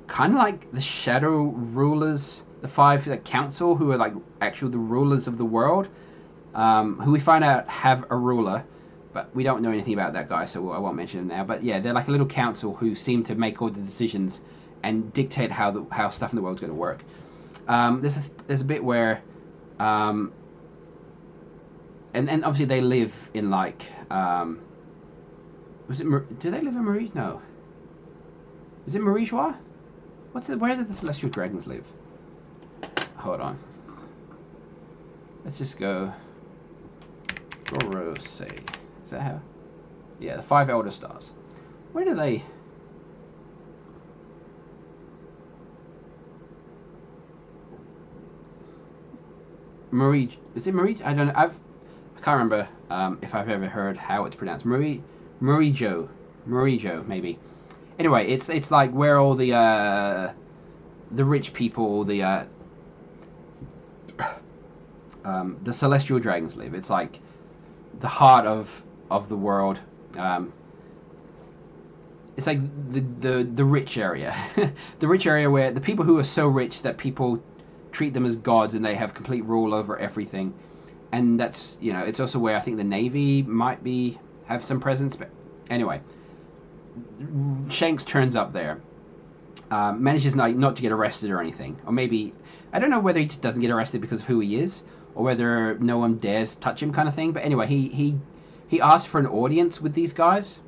kind of like the shadow rulers, the 5 council, who are actually the rulers of the world, who we find out have a ruler, but we don't know anything about that guy, so I won't mention him now. But yeah, they're like a little council who seem to make all the decisions and dictate how stuff in the world's going to work. There's a bit where, and obviously they live in do they live in Marie? No. Is it Marijois? Where do the Celestial Dragons live? Hold on. Let's just go. Gorosei. Is that how? Yeah, the 5 Elder Stars. Where do they? Marie. Is it Marie? I don't know. I can't remember if I've ever heard how it's pronounced. Marijo, maybe. Anyway, it's like where all the rich people, the Celestial Dragons live. It's like the heart of the world. It's like the rich area, the rich area where the people who are so rich that people treat them as gods and they have complete rule over everything. And that's, it's also where I think the Navy might have some presence. But anyway, Shanks turns up there, manages not to get arrested or anything, or maybe I don't know whether he just doesn't get arrested because of who he is, or whether no one dares touch him, kind of thing. But anyway, he asked for an audience with these guys,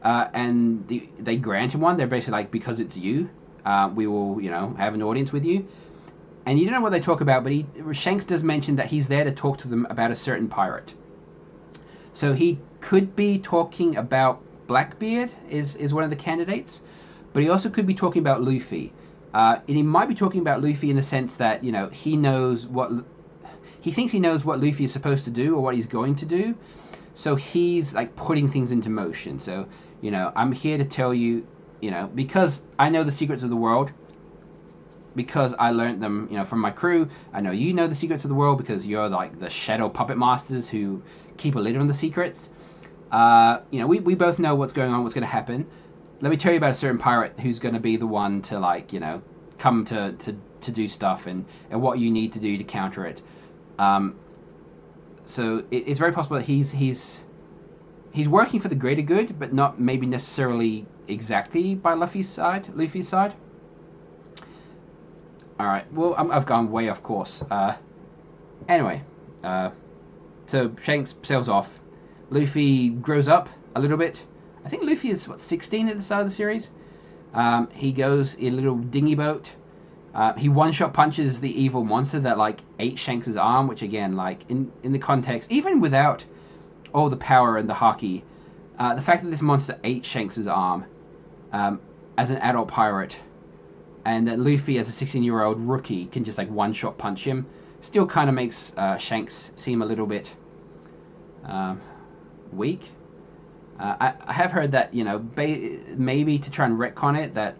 and they grant him one. They're basically like, because it's you, we will have an audience with you. And you don't know what they talk about, but Shanks does mention that he's there to talk to them about a certain pirate. So he could be talking about Blackbeard is one of the candidates, but he also could be talking about Luffy. And he might be talking about Luffy in the sense that, he thinks he knows what Luffy is supposed to do or what he's going to do. So he's putting things into motion. So, I'm here to tell you, because I know the secrets of the world, because I learned them, from my crew. I know you know the secrets of the world because you're the shadow puppet masters who keep a lid on the secrets. We both know what's going on, what's going to happen. Let me tell you about a certain pirate who's going to be the one to come to do stuff and what you need to do to counter it. So it's very possible that he's working for the greater good, but not maybe necessarily exactly by Luffy's side. All right. Well, I've gone way off course. Anyway, so Shanks sails off. Luffy grows up a little bit. I think Luffy is 16 at the start of the series. He goes in a little dinghy boat. He one-shot punches the evil monster that ate Shanks' arm, which again, in the context, even without all the power and the haki, the fact that this monster ate Shanks' arm as an adult pirate, and that Luffy, as a 16-year-old rookie, can just like one-shot punch him, still kind of makes Shanks seem a little bit weak. I have heard that, you know, maybe to try and retcon it, that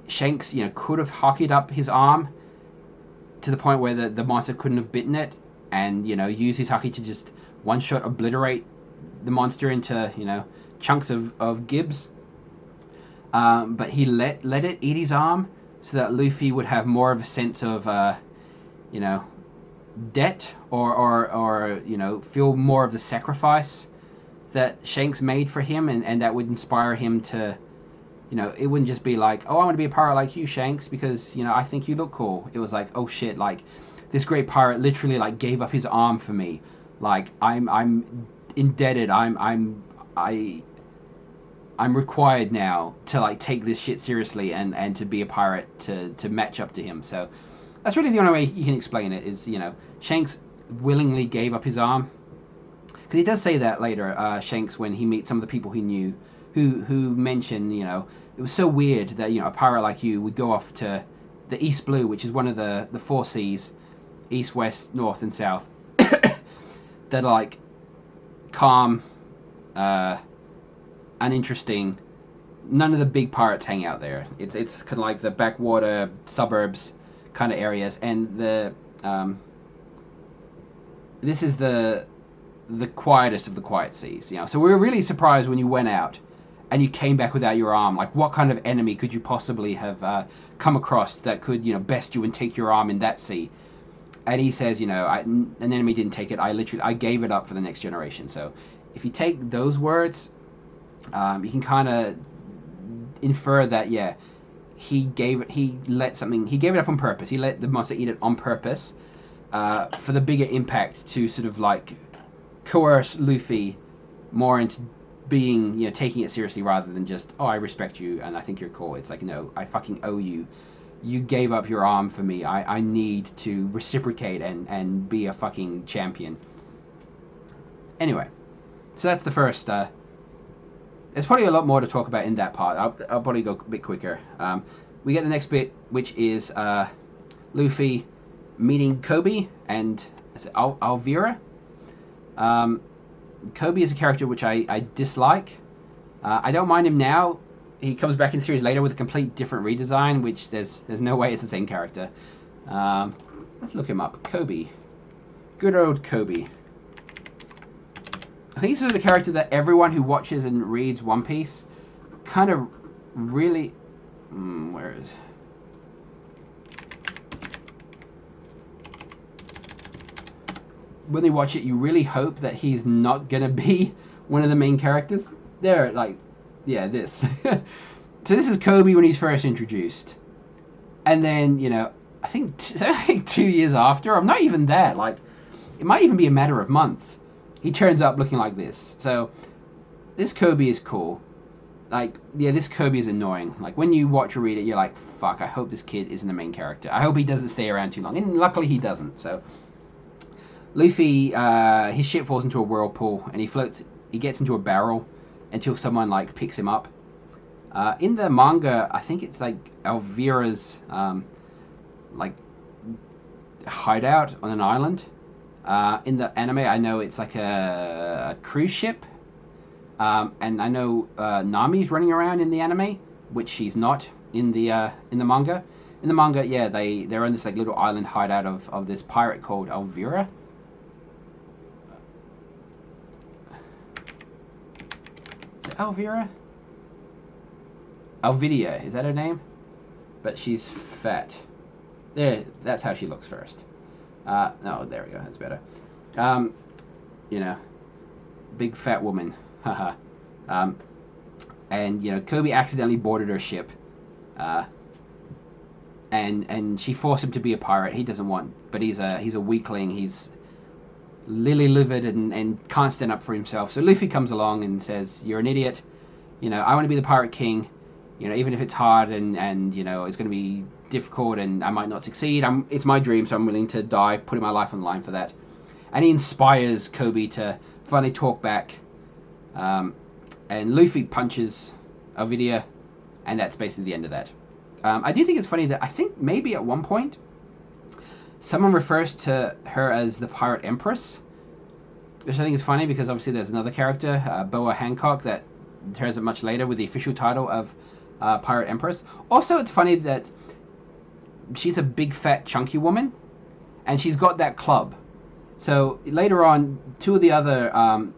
Shanks, you know, could have hockeyed up his arm to the point where the monster couldn't have bitten it, and, you know, use his hockey to just one-shot obliterate the monster into, you know, chunks of gibs. But he let it eat his arm, so that Luffy would have more of a sense of, you know, debt, or you know, feel more of the sacrifice that Shanks made for him, and that would inspire him to, you know, it wouldn't just be like, oh, I want to be a pirate like you, Shanks, because, you know, I think you look cool. It was like, oh shit, like, this great pirate literally like gave up his arm for me. Like, I'm indebted. I'm required now to like take this shit seriously and to be a pirate to match up to him. So that's really the only way you can explain it, is, you know, Shanks willingly gave up his arm. Because he does say that later, Shanks, when he meets some of the people he knew, who mention, you know, it was so weird that, you know, a pirate like you would go off to the East Blue, which is one of the four seas, east, west, north, and south, that are like calm, uninteresting. None of the big pirates hang out there. It's kind of like the backwater suburbs kind of areas, and this is the quietest of the quiet seas, you know. So we were really surprised when you went out and you came back without your arm. Like, what kind of enemy could you possibly have come across that could, you know, best you and take your arm in that sea? And he says, you know, an enemy didn't take it. I gave it up for the next generation. So if you take those words, you can kind of infer that, yeah, he gave it up on purpose. He let the monster eat it on purpose, for the bigger impact, to sort of like coerce Luffy more into being, you know, taking it seriously, rather than just, oh, I respect you and I think you're cool. It's like, no, I fucking owe you. You gave up your arm for me. I need to reciprocate and be a fucking champion. Anyway, so that's the first. There's probably a lot more to talk about in that part. I'll probably go a bit quicker. We get the next bit, which is Luffy meeting Kobe and Alvira. Kobe is a character which I dislike. I don't mind him now. He comes back in the series later with a complete different redesign, which there's no way it's the same character. Let's look him up. Kobe. Good old Kobe. I think this is the character that everyone who watches and reads One Piece kind of really... where is... when they watch it, you really hope that he's not going to be one of the main characters. They're like... yeah, this. So this is Kobe when he's first introduced. And then, you know, I think 2 years after, or not even that, like, it might even be a matter of months, he turns up looking like this. So this Kobe is cool. Like, yeah, this Kobe is annoying. Like, when you watch or read it, you're like, fuck, I hope this kid isn't the main character. I hope he doesn't stay around too long. And luckily he doesn't. So Luffy, his ship falls into a whirlpool, and he gets into a barrel until someone like picks him up. In the manga, I think it's like Elvira's like hideout on an island. In the anime, I know it's like a cruise ship, and I know Nami's running around in the anime, which she's not in the manga. In the manga, yeah, they're on this like little island hideout of this pirate called Elvira. Elvira? Elvidia, is that her name? But she's fat. There, that's how she looks first. No, there we go, that's better. You know, big fat woman. Haha. And, you know, Kobe accidentally boarded her ship. And she forced him to be a pirate. He doesn't want, but he's a weakling. He's lily-livered and can't stand up for himself. So Luffy comes along and says, you're an idiot. You know, I want to be the pirate king. You know, even if it's hard and you know, it's going to be difficult and I might not succeed. It's my dream, so I'm willing to die, putting my life on the line for that. And he inspires Kobe to finally talk back. And Luffy punches Elvidia, and that's basically the end of that. I do think it's funny that I think maybe at one point someone refers to her as the Pirate Empress, which I think is funny because obviously there's another character, Boa Hancock, that turns up much later with the official title of Pirate Empress. Also, it's funny that she's a big, fat, chunky woman, and she's got that club. So later on, two of the other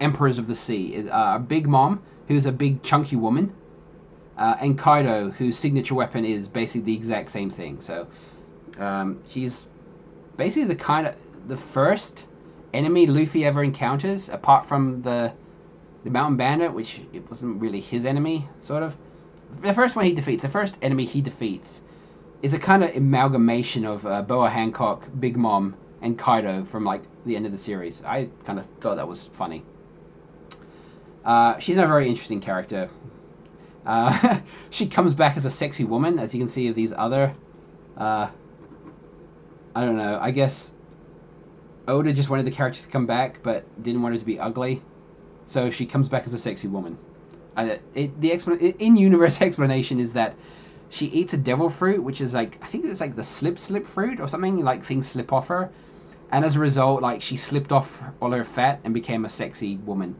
Emperors of the Sea are Big Mom, who's a big, chunky woman, and Kaido, whose signature weapon is basically the exact same thing. So she's basically the first enemy Luffy ever encounters, apart from the Mountain Bandit, which it wasn't really his enemy, sort of. The first enemy he defeats, is a kind of amalgamation of Boa Hancock, Big Mom, and Kaido from like the end of the series. I kind of thought that was funny. She's not a very interesting character. She comes back as a sexy woman, as you can see of these other... I don't know, I guess Oda just wanted the character to come back, but didn't want her to be ugly. So she comes back as a sexy woman. The in-universe explanation is that she eats a devil fruit, which is like, I think it's like the slip fruit or something, like things slip off her. And as a result, like she slipped off all her fat and became a sexy woman.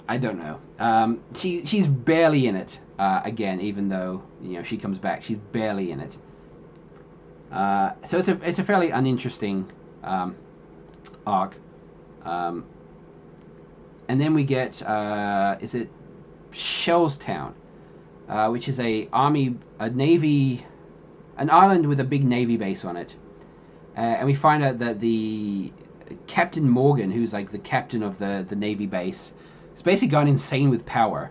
I don't know. She's barely in it, again, even though, you know, she comes back. She's barely in it. So it's a fairly uninteresting arc. And then we get, is it Shellstown, which is an island with a big navy base on it. And we find out that the Captain Morgan, who's like the captain of the navy base, has basically gone insane with power.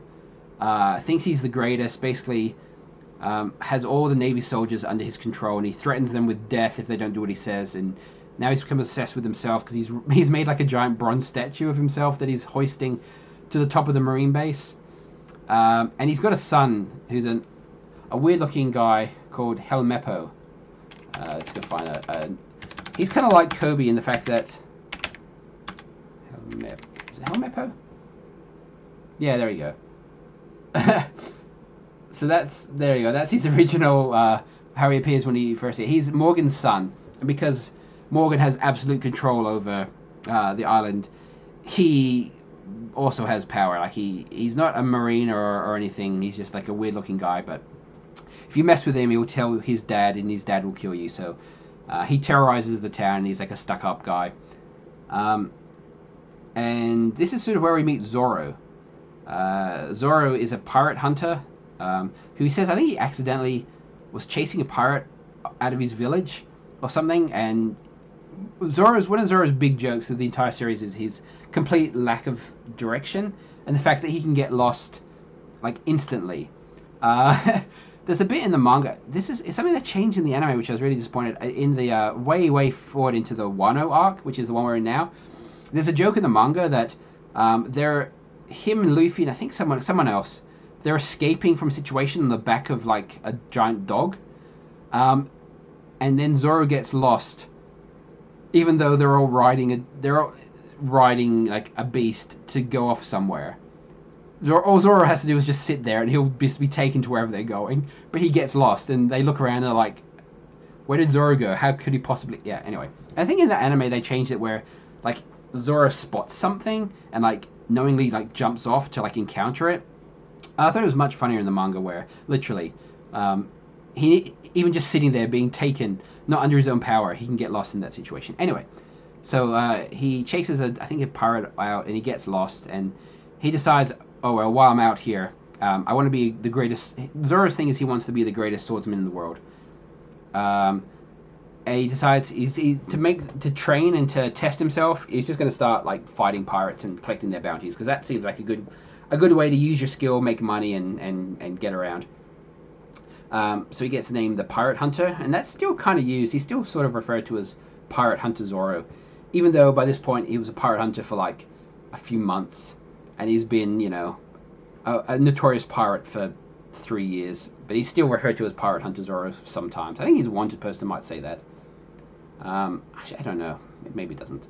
Thinks he's the greatest, basically has all the navy soldiers under his control, and he threatens them with death if they don't do what he says. And now he's become obsessed with himself because he's made like a giant bronze statue of himself that he's hoisting to the top of the marine base. And he's got a son who's a weird-looking guy called Helmeppo. Let's go find out. He's kind of like Kobe in the fact that... Is it Helmeppo? Yeah, there you go. So there you go. That's his original, how he appears when he first here. He's Morgan's son. And because Morgan has absolute control over the island, he also has power. Like he's not a marine or anything. He's just like a weird looking guy, but if you mess with him, he will tell his dad, and his dad will kill you. So he terrorizes the town, and he's like a stuck up guy. And this is sort of where we meet Zoro. Zoro is a pirate hunter, who he says, I think he accidentally was chasing a pirate out of his village or something, and one of Zoro's big jokes of the entire series is his complete lack of direction and the fact that he can get lost like instantly. There's a bit in the manga. It's something that changed in the anime, which I was really disappointed in. The way forward into the Wano arc, which is the one we're in now. There's a joke in the manga that him and Luffy and I think someone else, they're escaping from a situation on the back of like a giant dog, and then Zoro gets lost, even though they're all riding like a beast to go off somewhere. All Zoro has to do is just sit there, and he'll just be taken to wherever they're going. But he gets lost, and they look around and they're like, "Where did Zoro go? How could he possibly?" Yeah. Anyway, I think in the anime they changed it where like Zoro spots something and like knowingly like jumps off to like encounter it. I thought it was much funnier in the manga where literally he even just sitting there being taken not under his own power, he can get lost in that situation. Anyway, so he chases a pirate out, and he gets lost, and he decides, oh well, while I'm out here, I want to be the greatest. Zoro's thing is he wants to be the greatest swordsman in the world. And he decides to train and to test himself. He's just going to start like fighting pirates and collecting their bounties, because that seems like a good way to use your skill, make money, and get around. So he gets named the Pirate Hunter, and that's still kind of used. He's still sort of referred to as Pirate Hunter Zoro, even though by this point he was a pirate hunter for like a few months, and he's been, you know, a notorious pirate for 3 years, but he's still referred to as Pirate Hunter Zoro sometimes. I think he's a wanted person might say that. Actually, I don't know. Maybe it doesn't.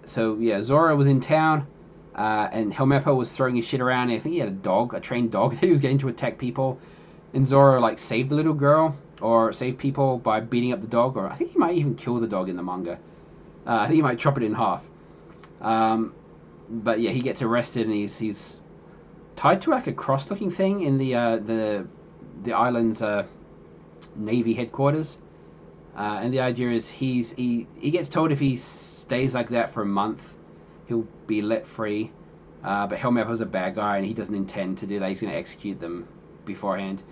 So yeah, Zoro was in town, and Helmeppo was throwing his shit around. I think he had a trained dog that he was getting to attack people. and Zoro like saved the little girl or saved people by beating up the dog, or I think he might even kill the dog in the manga. I think he might chop it in half. But yeah, he gets arrested and he's tied to like a cross-looking thing in the island's Navy headquarters. And the idea is he gets told if he stays like that for a month, he'll be let free. But Helmap was a bad guy and he doesn't intend to do that. He's going to execute them beforehand.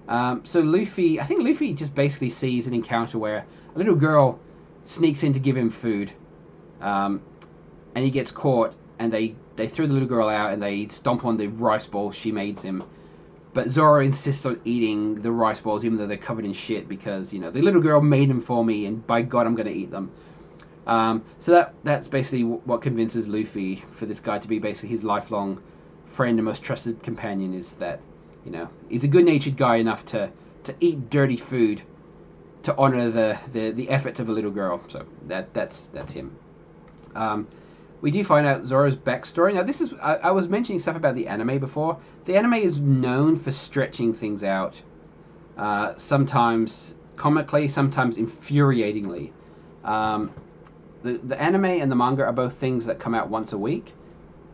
So Luffy, I think Luffy just basically sees an encounter where a little girl sneaks in to give him food. And he gets caught and they throw the little girl out and they stomp on the rice balls she made him. But Zoro insists on eating the rice balls even though they're covered in shit because, you know, the little girl made them for me and by God I'm going to eat them. So that's basically what convinces Luffy for this guy to be basically his lifelong friend and most trusted companion, is that, you know, he's a good-natured guy enough to eat dirty food to honor the efforts of a little girl. So that's him. We do find out Zoro's backstory. Now, this is I was mentioning stuff about the anime before. The anime is known for stretching things out, sometimes comically, sometimes infuriatingly. The anime and the manga are both things that come out once a week.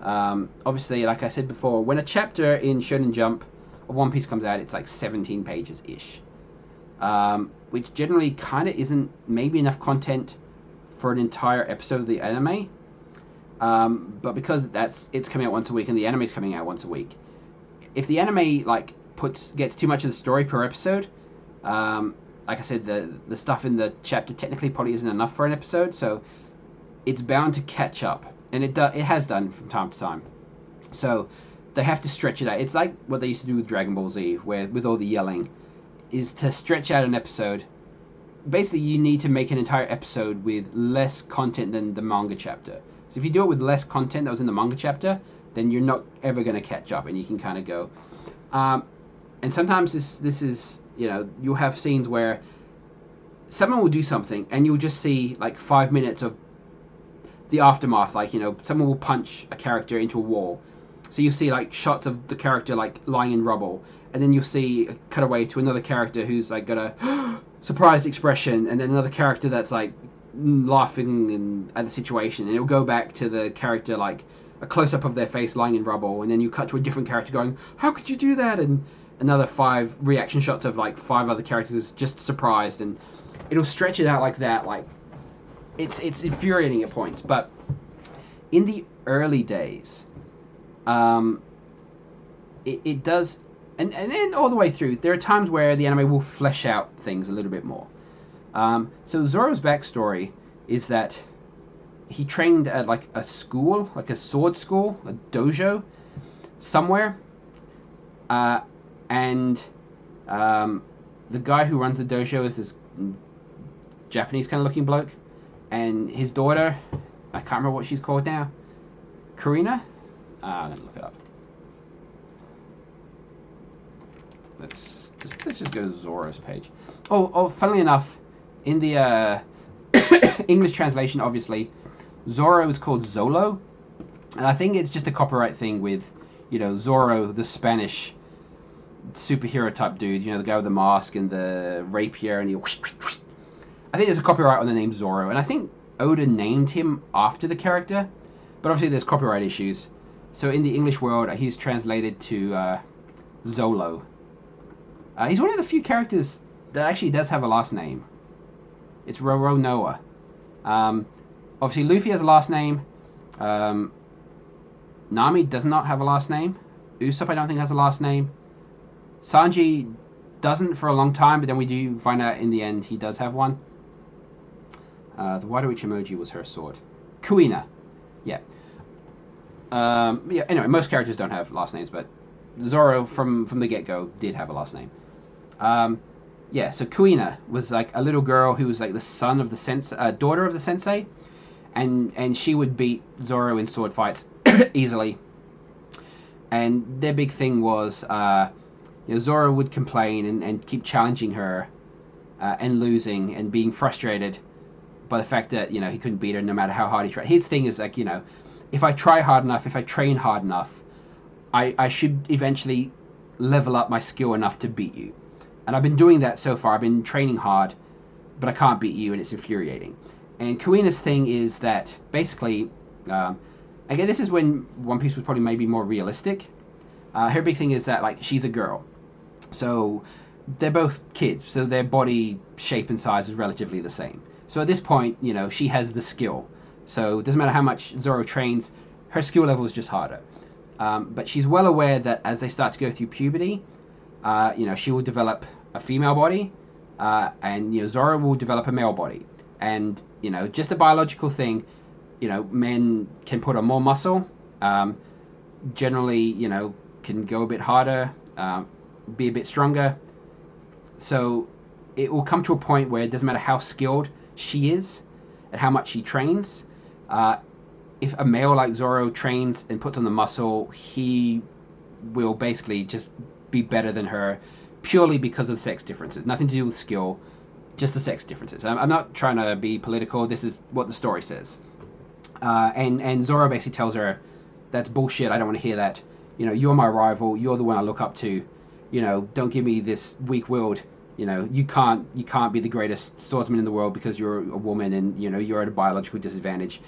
Obviously, like I said before, when a chapter in Shonen Jump of One Piece comes out, it's like 17 pages-ish. Which generally kind of isn't maybe enough content for an entire episode of the anime. But because it's coming out once a week and the anime is coming out once a week, if the anime like gets too much of the story per episode, like I said, the stuff in the chapter technically probably isn't enough for an episode, so it's bound to catch up, and it has done from time to time. So they have to stretch it out. It's like what they used to do with Dragon Ball Z, where with all the yelling, is to stretch out an episode. Basically, you need to make an entire episode with less content than the manga chapter. So if you do it with less content that was in the manga chapter, then you're not ever going to catch up, and you can kind of go. And sometimes this is, you know, you'll have scenes where someone will do something, and you'll just see like 5 minutes of the aftermath. Like, you know, someone will punch a character into a wall, so you'll see like shots of the character like lying in rubble, and then you'll see a cutaway to another character who's like got a surprised expression, and then another character that's like laughing at the situation, and it'll go back to the character like a close-up of their face lying in rubble, and then you cut to a different character going, how could you do that? And another 5 reaction shots of like 5 other characters just surprised, and it'll stretch it out like that. Like it's infuriating at points. But in the early days, it does, and then all the way through, there are times where the anime will flesh out things a little bit more. So Zoro's backstory is that he trained at like a school, like a sword school, a dojo, somewhere. And the guy who runs the dojo is this Japanese kind of looking bloke. And his daughter, I can't remember what she's called now. Karina? I'm going to look it up. Let's just go to Zoro's page. Oh, funnily enough, in the English translation, obviously, Zoro is called Zolo, and I think it's just a copyright thing with, you know, Zoro, the Spanish superhero type dude, you know, the guy with the mask and the rapier, and I think there's a copyright on the name Zoro, and I think Oda named him after the character, but obviously there's copyright issues. So in the English world, he's translated to Zolo. He's one of the few characters that actually does have a last name. It's Roro Noah. Obviously, Luffy has a last name. Nami does not have a last name. Usopp, I don't think, has a last name. Sanji doesn't for a long time, but then we do find out in the end he does have one. The Water Witch emoji was her sword. Kuina. Yeah. Yeah. Anyway, most characters don't have last names, but Zoro from the get-go did have a last name. Yeah, so Kuina was like a little girl who was like the son of the sensei, daughter of the sensei, and she would beat Zoro in sword fights easily. And their big thing was, you know, Zoro would complain and keep challenging her, and losing and being frustrated by the fact that, you know, he couldn't beat her no matter how hard he tried. His thing is like, you know, if I try hard enough, if I train hard enough, I should eventually level up my skill enough to beat you. And I've been doing that so far. I've been training hard, but I can't beat you, and it's infuriating. And Kuina's thing is that basically, again, this is when One Piece was probably maybe more realistic. Her big thing is that like she's a girl, so they're both kids, so their body shape and size is relatively the same. So at this point, you know, she has the skill. So it doesn't matter how much Zoro trains, her skill level is just harder. But she's well aware that as they start to go through puberty, you know, she will develop a female body, and you know, Zoro will develop a male body. And you know, just a biological thing. You know, men can put on more muscle. Generally, you know, can go a bit harder, be a bit stronger. So it will come to a point where it doesn't matter how skilled she is and how much she trains. If a male like Zoro trains and puts on the muscle, he will basically just be better than her purely because of sex differences. Nothing to do with skill, just the sex differences. I'm not trying to be political. This is what the story says. And Zoro basically tells her, that's bullshit. I don't want to hear that. You know, you're my rival. You're the one I look up to. You know, don't give me this weak-willed. You know, you can't be the greatest swordsman in the world because you're a woman and you know you're at a biological disadvantage.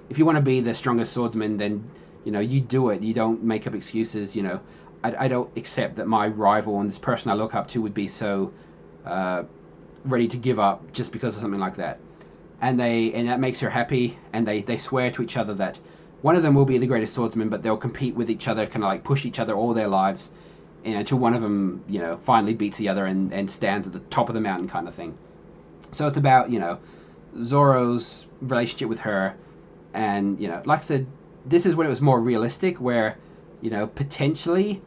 If you want to be the strongest swordsman, then you know you do it. You don't make up excuses. You know, I don't accept that my rival and this person I look up to would be so ready to give up just because of something like that. And that makes her happy. And they swear to each other that one of them will be the greatest swordsman, but they'll compete with each other, kind of like push each other all their lives, you know, until one of them, you know, finally beats the other and stands at the top of the mountain, kind of thing. So it's about, you know, Zoro's relationship with her, and you know, like I said, this is when it was more realistic, where you know potentially,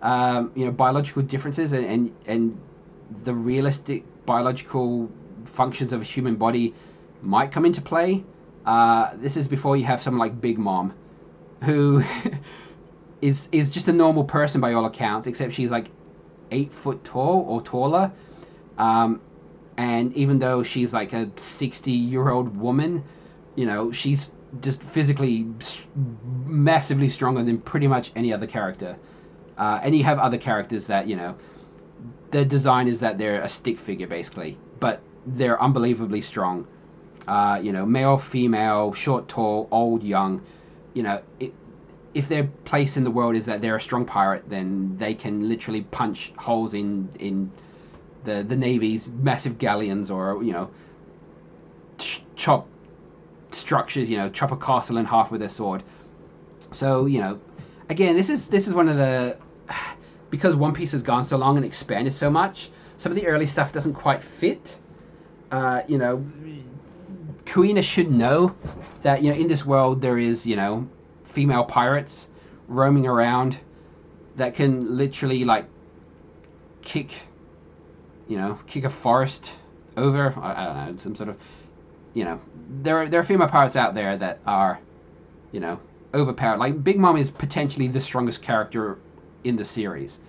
you know, biological differences and the realistic biological functions of a human body might come into play. This is before you have someone like Big Mom, who is just a normal person by all accounts, except she's like 8 foot tall or taller. And even though she's like a 60-year-old woman, you know, she's just physically massively stronger than pretty much any other character. And you have other characters that, you know, their design is that they're a stick figure basically, but they're unbelievably strong. You know, male, female, short, tall, old, young. You know, if their place in the world is that they're a strong pirate, then they can literally punch holes in the Navy's massive galleons, or you know, chop structures. You know, chop a castle in half with their sword. So you know, again, this is one of the, because One Piece has gone so long and expanded so much. Some of the early stuff doesn't quite fit. You know, Kuina should know that, you know, in this world there is, you know, female pirates roaming around that can literally like kick a forest over. I don't know, some sort of, you know, there are female pirates out there that are, you know, overpowered. Like Big Mom is potentially the strongest character in the series.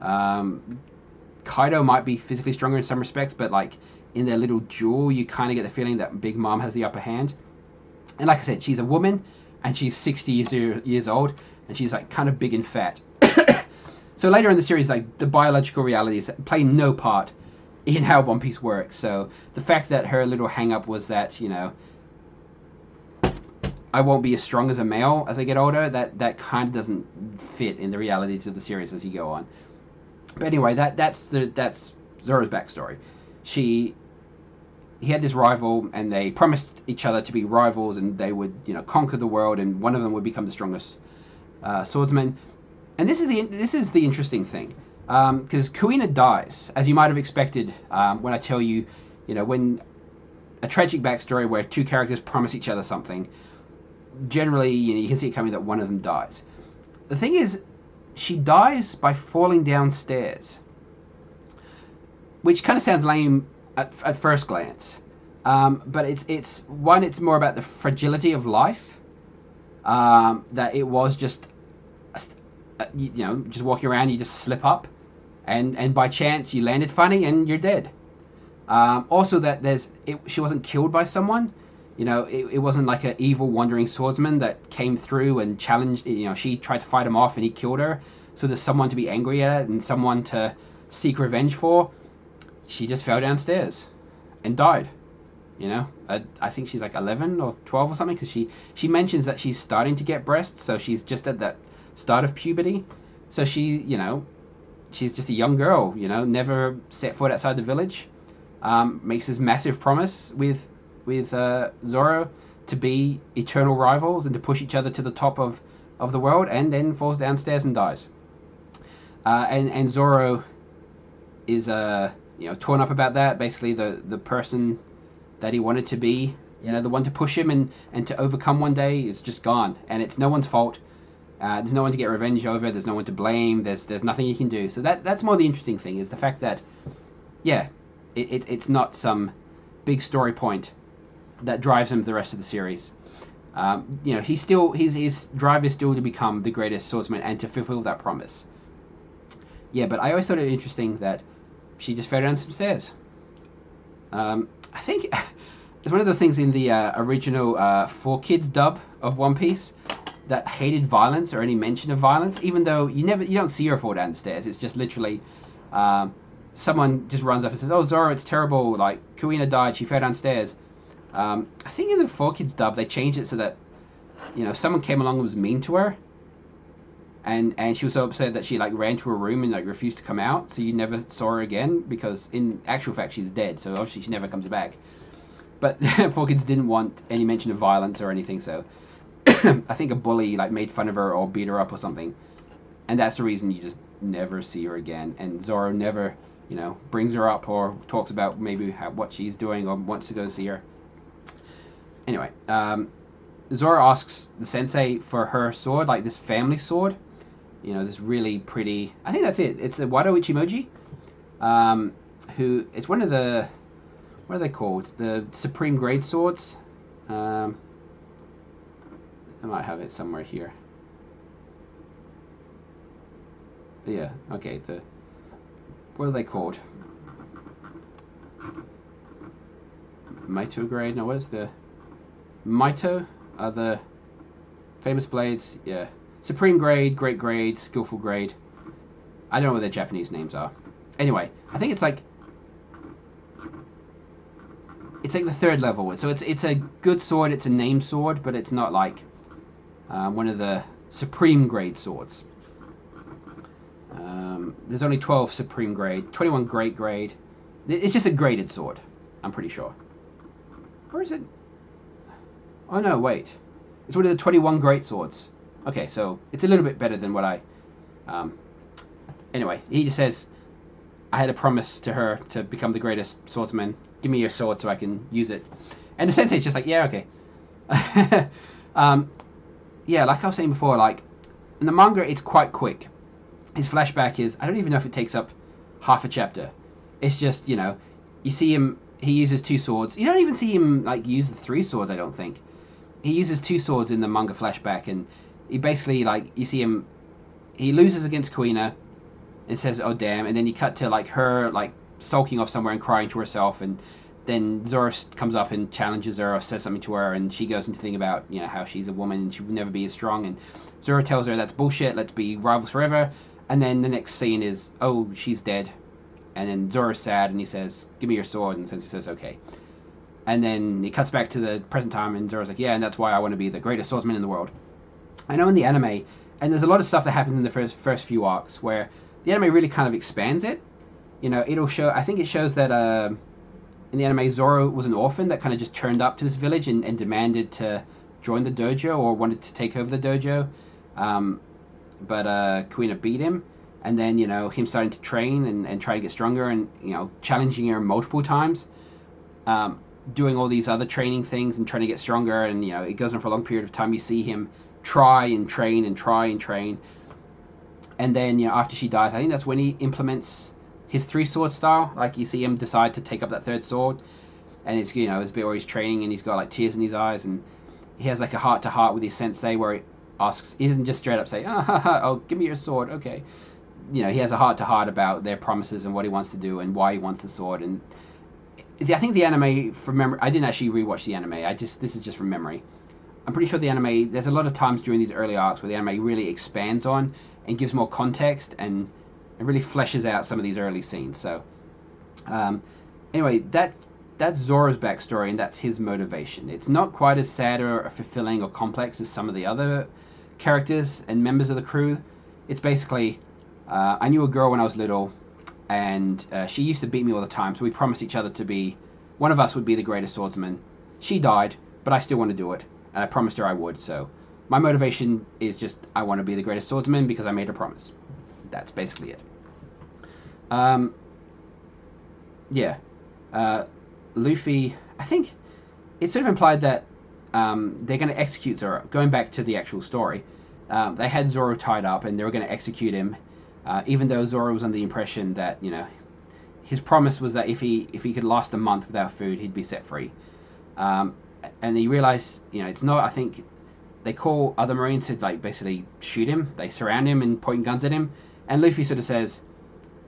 Kaido might be physically stronger in some respects, but like in their little duel, you kind of get the feeling that Big Mom has the upper hand. And like I said, she's a woman, and she's 60 years old, and she's like kind of big and fat. So later in the series, like the biological realities play no part in how One Piece works. So the fact that her little hang-up was that, you know, I won't be as strong as a male as I get older, that kind of doesn't fit in the realities of the series as you go on. But anyway, that's Zoro's backstory. He had this rival, and they promised each other to be rivals, and they would, you know, conquer the world, and one of them would become the strongest swordsman. And this is the interesting thing, because Kuina dies, as you might have expected. When I tell you, you know, when a tragic backstory where two characters promise each other something, generally, you know, you can see it coming that one of them dies. The thing is, she dies by falling downstairs, which kind of sounds lame at first glance, but it's more about the fragility of life, that it was just, you know, just walking around, you just slip up, and by chance you landed funny and you're dead. Also that she wasn't killed by someone, you know, it wasn't like an evil wandering swordsman that came through and challenged, you know, she tried to fight him off and he killed her, so there's someone to be angry at and someone to seek revenge for. she just fell downstairs and died. You know, I think she's like 11 or 12 or something, because she mentions that she's starting to get breasts, so she's just at that start of puberty. So she, you know, she's just a young girl, you know, never set foot outside the village. Makes this massive promise with Zoro to be eternal rivals and to push each other to the top of the world, and then falls downstairs and dies. And Zoro is you know, torn up about that. Basically, the person that he wanted to be, you know, the one to push him and to overcome one day, is just gone, and it's no one's fault. There's no one to get revenge over. There's no one to blame. There's nothing he can do. So that's more the interesting thing, is the fact that, yeah, it's not some big story point that drives him the rest of the series. You know, his drive is still to become the greatest swordsman and to fulfill that promise. Yeah, but I always thought it interesting that she just fell down some stairs. I think it's one of those things in the original 4Kids dub of One Piece that hated violence or any mention of violence, even though you don't see her fall down the stairs. It's just literally someone just runs up and says, "Oh, Zoro, it's terrible. Like, Kuina died. She fell downstairs." I think in the 4Kids dub they changed it so that, you know, someone came along and was mean to her, and she was so upset that she like ran to her room and like refused to come out, so you never saw her again, because in actual fact she's dead, so obviously she never comes back. But 4Kids didn't want any mention of violence or anything, so I think a bully like made fun of her or beat her up or something, and that's the reason you just never see her again. And Zoro never, you know, brings her up or talks about maybe what she's doing or wants to go see her. Anyway, Zoro asks the sensei for her sword, like this family sword. You know, this really pretty, I think that's it. It's the Wado Ichimoji, who, it's one of the, what are they called? The Supreme Grade swords. I might have it somewhere here. Yeah, okay, what are they called? Mito grade? No, what is the... Mito are the famous blades, yeah. Supreme grade, great grade, skillful grade. I don't know what their Japanese names are. Anyway, I think it's like the third level. So it's a good sword, it's a named sword, but it's not like one of the supreme grade swords. There's only 12 supreme grade, 21 great grade. It's just a graded sword, I'm pretty sure. Or is it? Oh no, wait. It's one of the 21 great swords. Okay, so it's a little bit better than what I... Anyway, he just says, I had a promise to her to become the greatest swordsman. Give me your sword so I can use it. And the sensei's just like, yeah, okay. Yeah, like I was saying before, like, in the manga, it's quite quick. His flashback is, I don't even know if it takes up half a chapter. It's just, you know, you see him, he uses two swords. You don't even see him, like, use the three swords, I don't think. He uses two swords in the manga flashback, and he basically, like, you see him, he loses against Kuina, and says, oh damn, and then you cut to, like, her, like, sulking off somewhere and crying to herself, and then Zoro comes up and challenges her or says something to her, and she goes into thinking about, you know, how she's a woman and she would never be as strong, and Zoro tells her that's bullshit, let's be rivals forever, and then the next scene is, oh, she's dead, and then Zoro's sad, and he says, give me your sword, and Sensei says, okay. And then it cuts back to the present time, and Zoro's like, yeah, and that's why I want to be the greatest swordsman in the world. I know in the anime, and there's a lot of stuff that happens in the first few arcs, where the anime really kind of expands it. You know, it'll show, I think it shows that in the anime, Zoro was an orphan that kind of just turned up to this village and demanded to join the dojo or wanted to take over the dojo. But Kuina beat him, and then, you know, him starting to train and try to get stronger and, you know, challenging her multiple times, doing all these other training things and trying to get stronger, and, you know, it goes on for a long period of time. You see him try and train and try and train, and then, you know, after she dies, I think that's when he implements his three sword style. Like, you see him decide to take up that third sword, and it's, you know, it's a bit where he's training and he's got like tears in his eyes, and he has like a heart to heart with his sensei where he asks, he doesn't just straight up say, oh, give me your sword, okay. You know, he has a heart to heart about their promises and what he wants to do and why he wants the sword. And I think the anime, from memory, I didn't actually rewatch the anime, this is just from memory. I'm pretty sure the anime, there's a lot of times during these early arcs where the anime really expands on and gives more context and really fleshes out some of these early scenes. So Um, anyway, that's Zoro's backstory, and that's his motivation. It's not quite as sad or fulfilling or complex as some of the other characters and members of the crew. It's basically, I knew a girl when I was little, and she used to beat me all the time, so we promised each other to be, one of us would be the greatest swordsman. She died, but I still want to do it, and I promised her I would, so my motivation is just, I want to be the greatest swordsman because I made a promise. That's basically it. Yeah. Luffy, I think it's sort of implied that they're going to execute Zoro. Going back to the actual story, they had Zoro tied up and they were going to execute him, even though Zoro was under the impression that, you know, his promise was that if he could last a month without food, he'd be set free. And he realized, you know, it's not, I think they call other Marines to, like, basically shoot him. They surround him and point guns at him. And Luffy sort of says,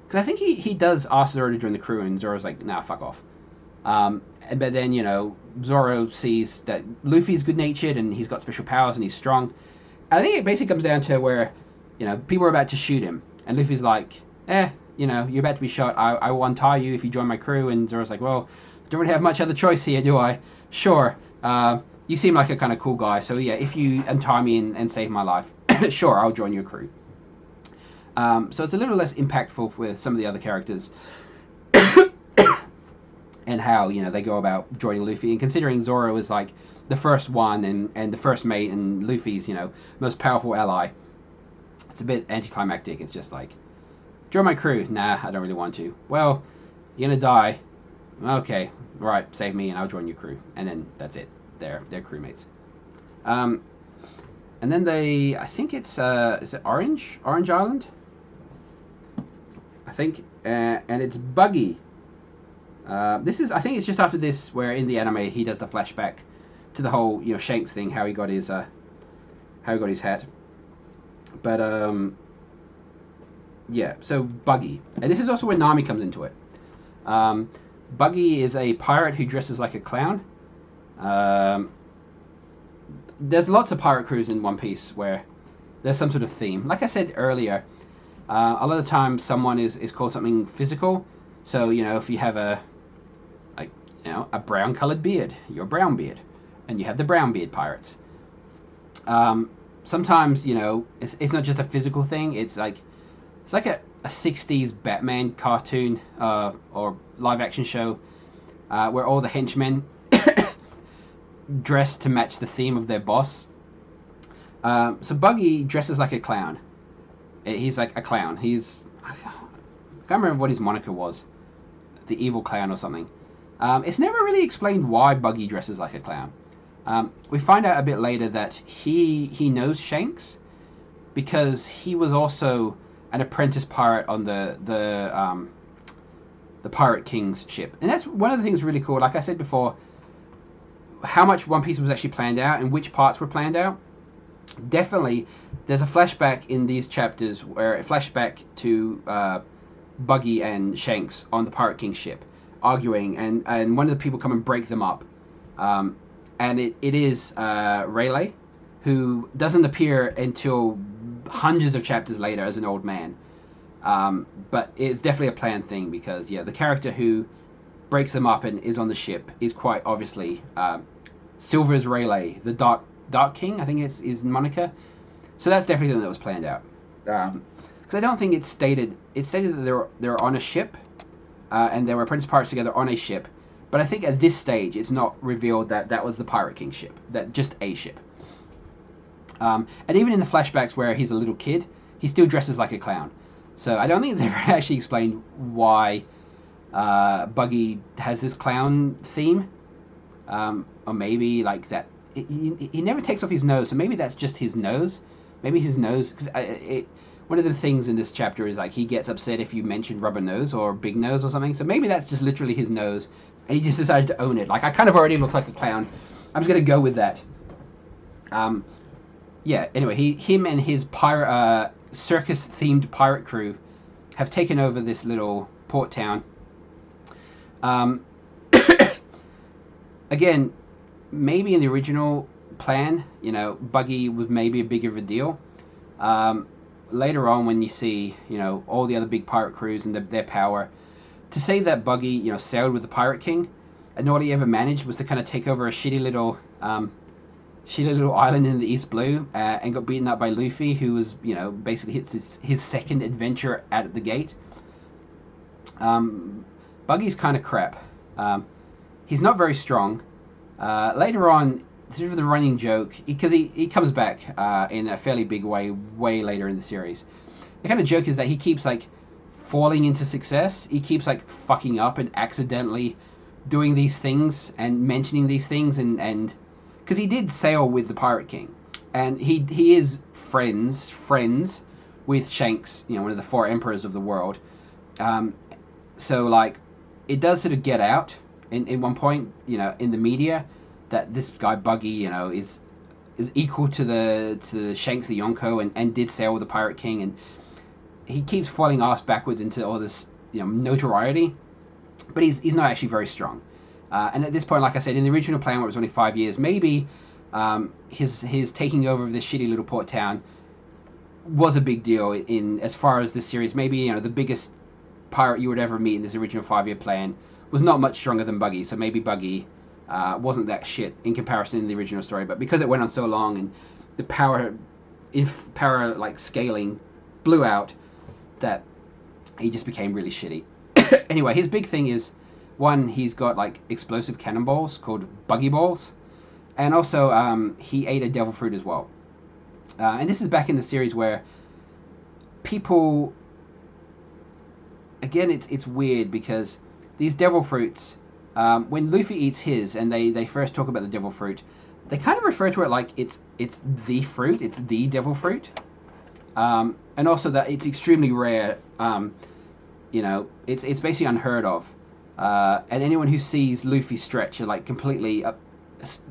because I think he does ask Zoro to join the crew, and Zoro's like, nah, fuck off. But then, you know, Zoro sees that Luffy's good-natured and he's got special powers and he's strong. And I think it basically comes down to where, you know, people are about to shoot him. And Luffy's like, you know, you're about to be shot. I will untie you if you join my crew. And Zoro's like, well, don't really have much other choice here, do I? Sure. You seem like a kind of cool guy. So, yeah, if you untie me and save my life, sure, I'll join your crew. So it's a little less impactful with some of the other characters. And how, you know, they go about joining Luffy. And considering Zoro is like the first one and the first mate and Luffy's, you know, most powerful ally, it's a bit anticlimactic. It's just like, join my crew. Nah, I don't really want to. Well, you're gonna die. Okay, right, save me and I'll join your crew. And then that's it. They're crewmates. And then they, I think it's, is it Orange Island? I think, and it's Buggy. This is, I think it's just after this where in the anime he does the flashback to the whole, you know, Shanks thing, how he got his hat. But yeah, so Buggy, and this is also where Nami comes into it. Buggy is a pirate who dresses like a clown. There's lots of pirate crews in One Piece where there's some sort of theme. Like I said earlier, a lot of the time someone is called something physical. So, you know, if you have a brown colored beard, you're brown beard, and you have the brown beard pirates. Sometimes, you know, it's not just a physical thing. It's like a 60s Batman cartoon or live action show where all the henchmen dress to match the theme of their boss. So Buggy dresses like a clown. He's like a clown. I can't remember what his moniker was. The evil clown or something. It's never really explained why Buggy dresses like a clown. We find out a bit later that he knows Shanks because he was also an apprentice pirate on the Pirate King's ship. And that's one of the things really cool. Like I said before, how much One Piece was actually planned out and which parts were planned out. Definitely, there's a flashback in these chapters where it flashback to Buggy and Shanks on the Pirate King ship, arguing, and one of the people come and break them up. And it is Rayleigh, who doesn't appear until hundreds of chapters later as an old man. But it's definitely a planned thing because, yeah, the character who breaks them up and is on the ship is quite obviously Silver's Rayleigh, the Dark King, I think is his moniker. So that's definitely something that was planned out. Because I don't think it's stated. It's stated that they're on a ship, and they were apprentice pirates together on a ship. But I think at this stage, it's not revealed that that was the Pirate King ship. That just a ship. And even in the flashbacks where he's a little kid, he still dresses like a clown. So I don't think it's ever actually explained why Buggy has this clown theme. Or maybe like that. He never takes off his nose, so maybe that's just his nose. Maybe his nose. Because one of the things in this chapter is like he gets upset if you mention rubber nose or big nose or something. So maybe that's just literally his nose, and he just decided to own it. Like, I kind of already look like a clown. I'm just gonna go with that. Yeah. Anyway, him and his pirate circus-themed pirate crew have taken over this little port town. Again, maybe in the original plan, you know, Buggy was maybe a bigger of a deal. Later on, when you see, you know, all the other big pirate crews and their power, to say that Buggy, you know, sailed with the Pirate King, and all he ever managed was to kind of take over a shitty little island in the East Blue, and got beaten up by Luffy, who was, you know, basically his second adventure out at the gate. Buggy's kind of crap. He's not very strong. Later on, sort of the running joke, because he comes back in a fairly big way later in the series. The kind of joke is that he keeps like falling into success. He keeps like fucking up and accidentally doing these things and mentioning these things, and because he did sail with the Pirate King, and he is friends with Shanks, you know, one of the 4 emperors of the world. So like, it does sort of get out in one point, you know, in the media, that this guy Buggy, you know, is equal to the Shanks the Yonko, and did sail with the Pirate King, and he keeps falling ass backwards into all this, you know, notoriety, but he's not actually very strong. And at this point, like I said, in the original plan where it was only 5 years, maybe his taking over of this shitty little port town was a big deal in as far as this series. Maybe, you know, the biggest pirate you would ever meet in this original 5-year plan was not much stronger than Buggy, so maybe Buggy wasn't that shit in comparison in the original story. But because it went on so long and the power like scaling blew out, that he just became really shitty. Anyway, his big thing is, one, he's got like explosive cannonballs called Buggy Balls, and also he ate a devil fruit as well. And this is back in the series where people, again, it's weird because these devil fruits, when Luffy eats his and they first talk about the devil fruit, they kind of refer to it like it's the fruit, it's the devil fruit. And also that it's extremely rare. You know, it's basically unheard of. And anyone who sees Luffy stretch are like completely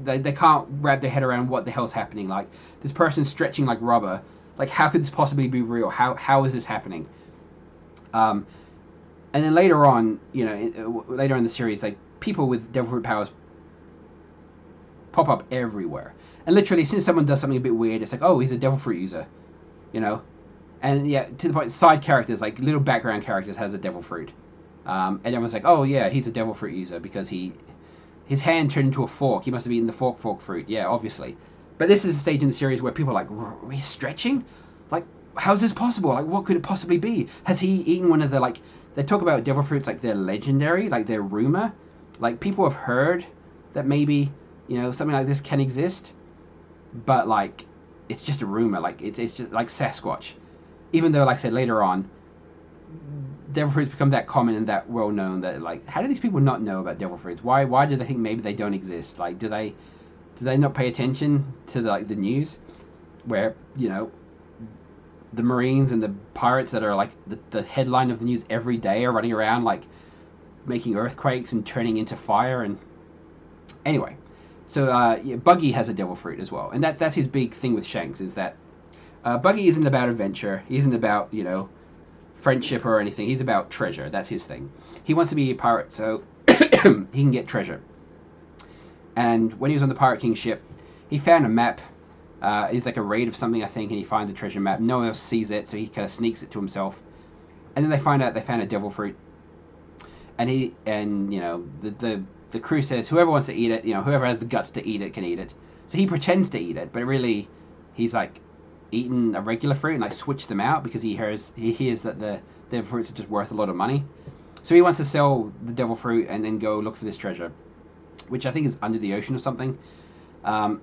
they can't wrap their head around what the hell's happening. Like, this person's stretching like rubber. Like, how could this possibly be real? How is this happening? And then later on, you know, later in the series, like, people with devil fruit powers pop up everywhere. And literally, as soon as someone does something a bit weird, it's like, oh, he's a devil fruit user, you know. And yeah, to the point, side characters, like little background characters, has a devil fruit. And everyone's like, oh yeah, he's a devil fruit user because his hand turned into a fork. He must have eaten the fork fruit. Yeah, obviously. But this is a stage in the series where people are like, he's stretching? Like, how's this possible? Like, what could it possibly be? Has he eaten one of the, like, they talk about devil fruits like they're legendary, like they're rumor. Like, people have heard that maybe, you know, something like this can exist. But, like, it's just a rumor. Like, it's just like Sasquatch. Even though, like I said, later on, devil fruits become that common and that well known that, like, how do these people not know about devil fruits? Why do they think maybe they don't exist? Like, do they not pay attention to the news, where, you know, the Marines and the pirates that are like the headline of the news every day are running around like making earthquakes and turning into fire? And anyway, so yeah, Buggy has a devil fruit as well, and that's his big thing with Shanks, is that Buggy isn't about adventure. He isn't about, you know, friendship or anything. He's about treasure. That's his thing. He wants to be a pirate so he can get treasure. And when he was on the Pirate King ship, he found a map. It's like a raid of something, I think, and he finds a treasure map. No one else sees it, so he kind of sneaks it to himself. And then they find out they found a devil fruit. And you know, the crew says whoever wants to eat it, you know, whoever has the guts to eat it can eat it. So he pretends to eat it, but really he's like eaten a regular fruit and like switched them out because he hears that the devil fruits are just worth a lot of money. So he wants to sell the devil fruit and then go look for this treasure, which I think is under the ocean or something. And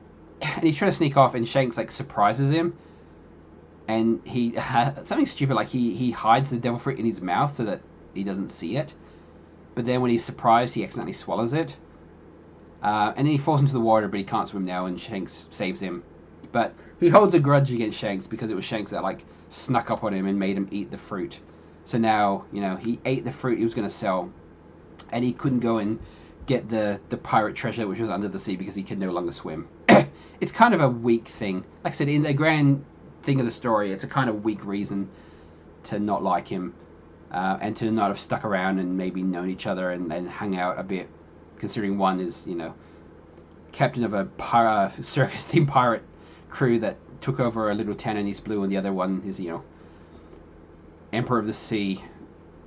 he's trying to sneak off, and Shanks like surprises him, and he something stupid like he hides the devil fruit in his mouth so that he doesn't see it. But then when he's surprised, he accidentally swallows it, and then he falls into the water, but he can't swim now, and Shanks saves him. But he holds a grudge against Shanks because it was Shanks that like snuck up on him and made him eat the fruit. So now, you know, he ate the fruit he was going to sell, and he couldn't go and get the pirate treasure which was under the sea because he could no longer swim. It's kind of a weak thing. Like I said, in the grand thing of the story, it's a kind of weak reason to not like him, and to not have stuck around and maybe known each other and hung out a bit, considering one is, you know, captain of a circus-themed pirate crew that took over a little town in East Blue, and the other one is, you know, Emperor of the Sea,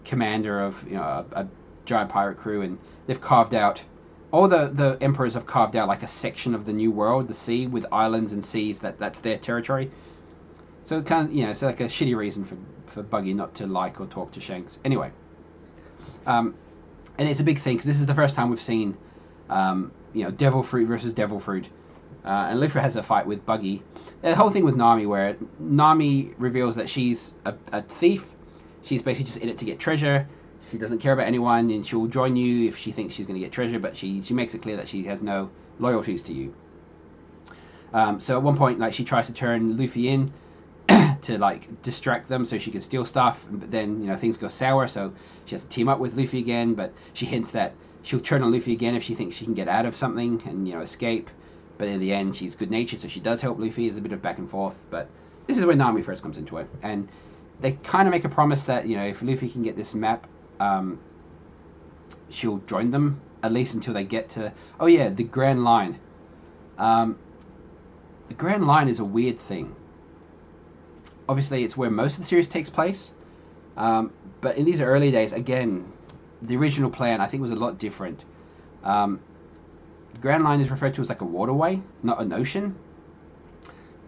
commander of, you know, a giant pirate crew, and they've carved out. All the emperors have carved out like a section of the new world, the sea, with islands and seas that's their territory. So it kind of, it's like a shitty reason for Buggy not to like or talk to Shanks. Anyway, and it's a big thing because this is the first time we've seen, devil fruit versus devil fruit, and Luffy has a fight with Buggy. The whole thing with Nami, where Nami reveals that she's a thief. She's basically just in it to get treasure. She doesn't care about anyone, and she'll join you if she thinks she's going to get treasure, but she makes it clear that she has no loyalties to you. So at one point, like, she tries to turn Luffy in to, like, distract them so she can steal stuff, but then, things go sour, so she has to team up with Luffy again, but she hints that she'll turn on Luffy again if she thinks she can get out of something and, escape. But in the end, she's good-natured, so she does help Luffy. There's a bit of back and forth, but this is where Nami first comes into it. And they kind of make a promise that, if Luffy can get this map, she'll join them, at least until they get to... Oh yeah, the Grand Line. The Grand Line is a weird thing. Obviously, it's where most of the series takes place. But in these early days, again, the original plan, I think, was a lot different. The Grand Line is referred to as like a waterway, not an ocean.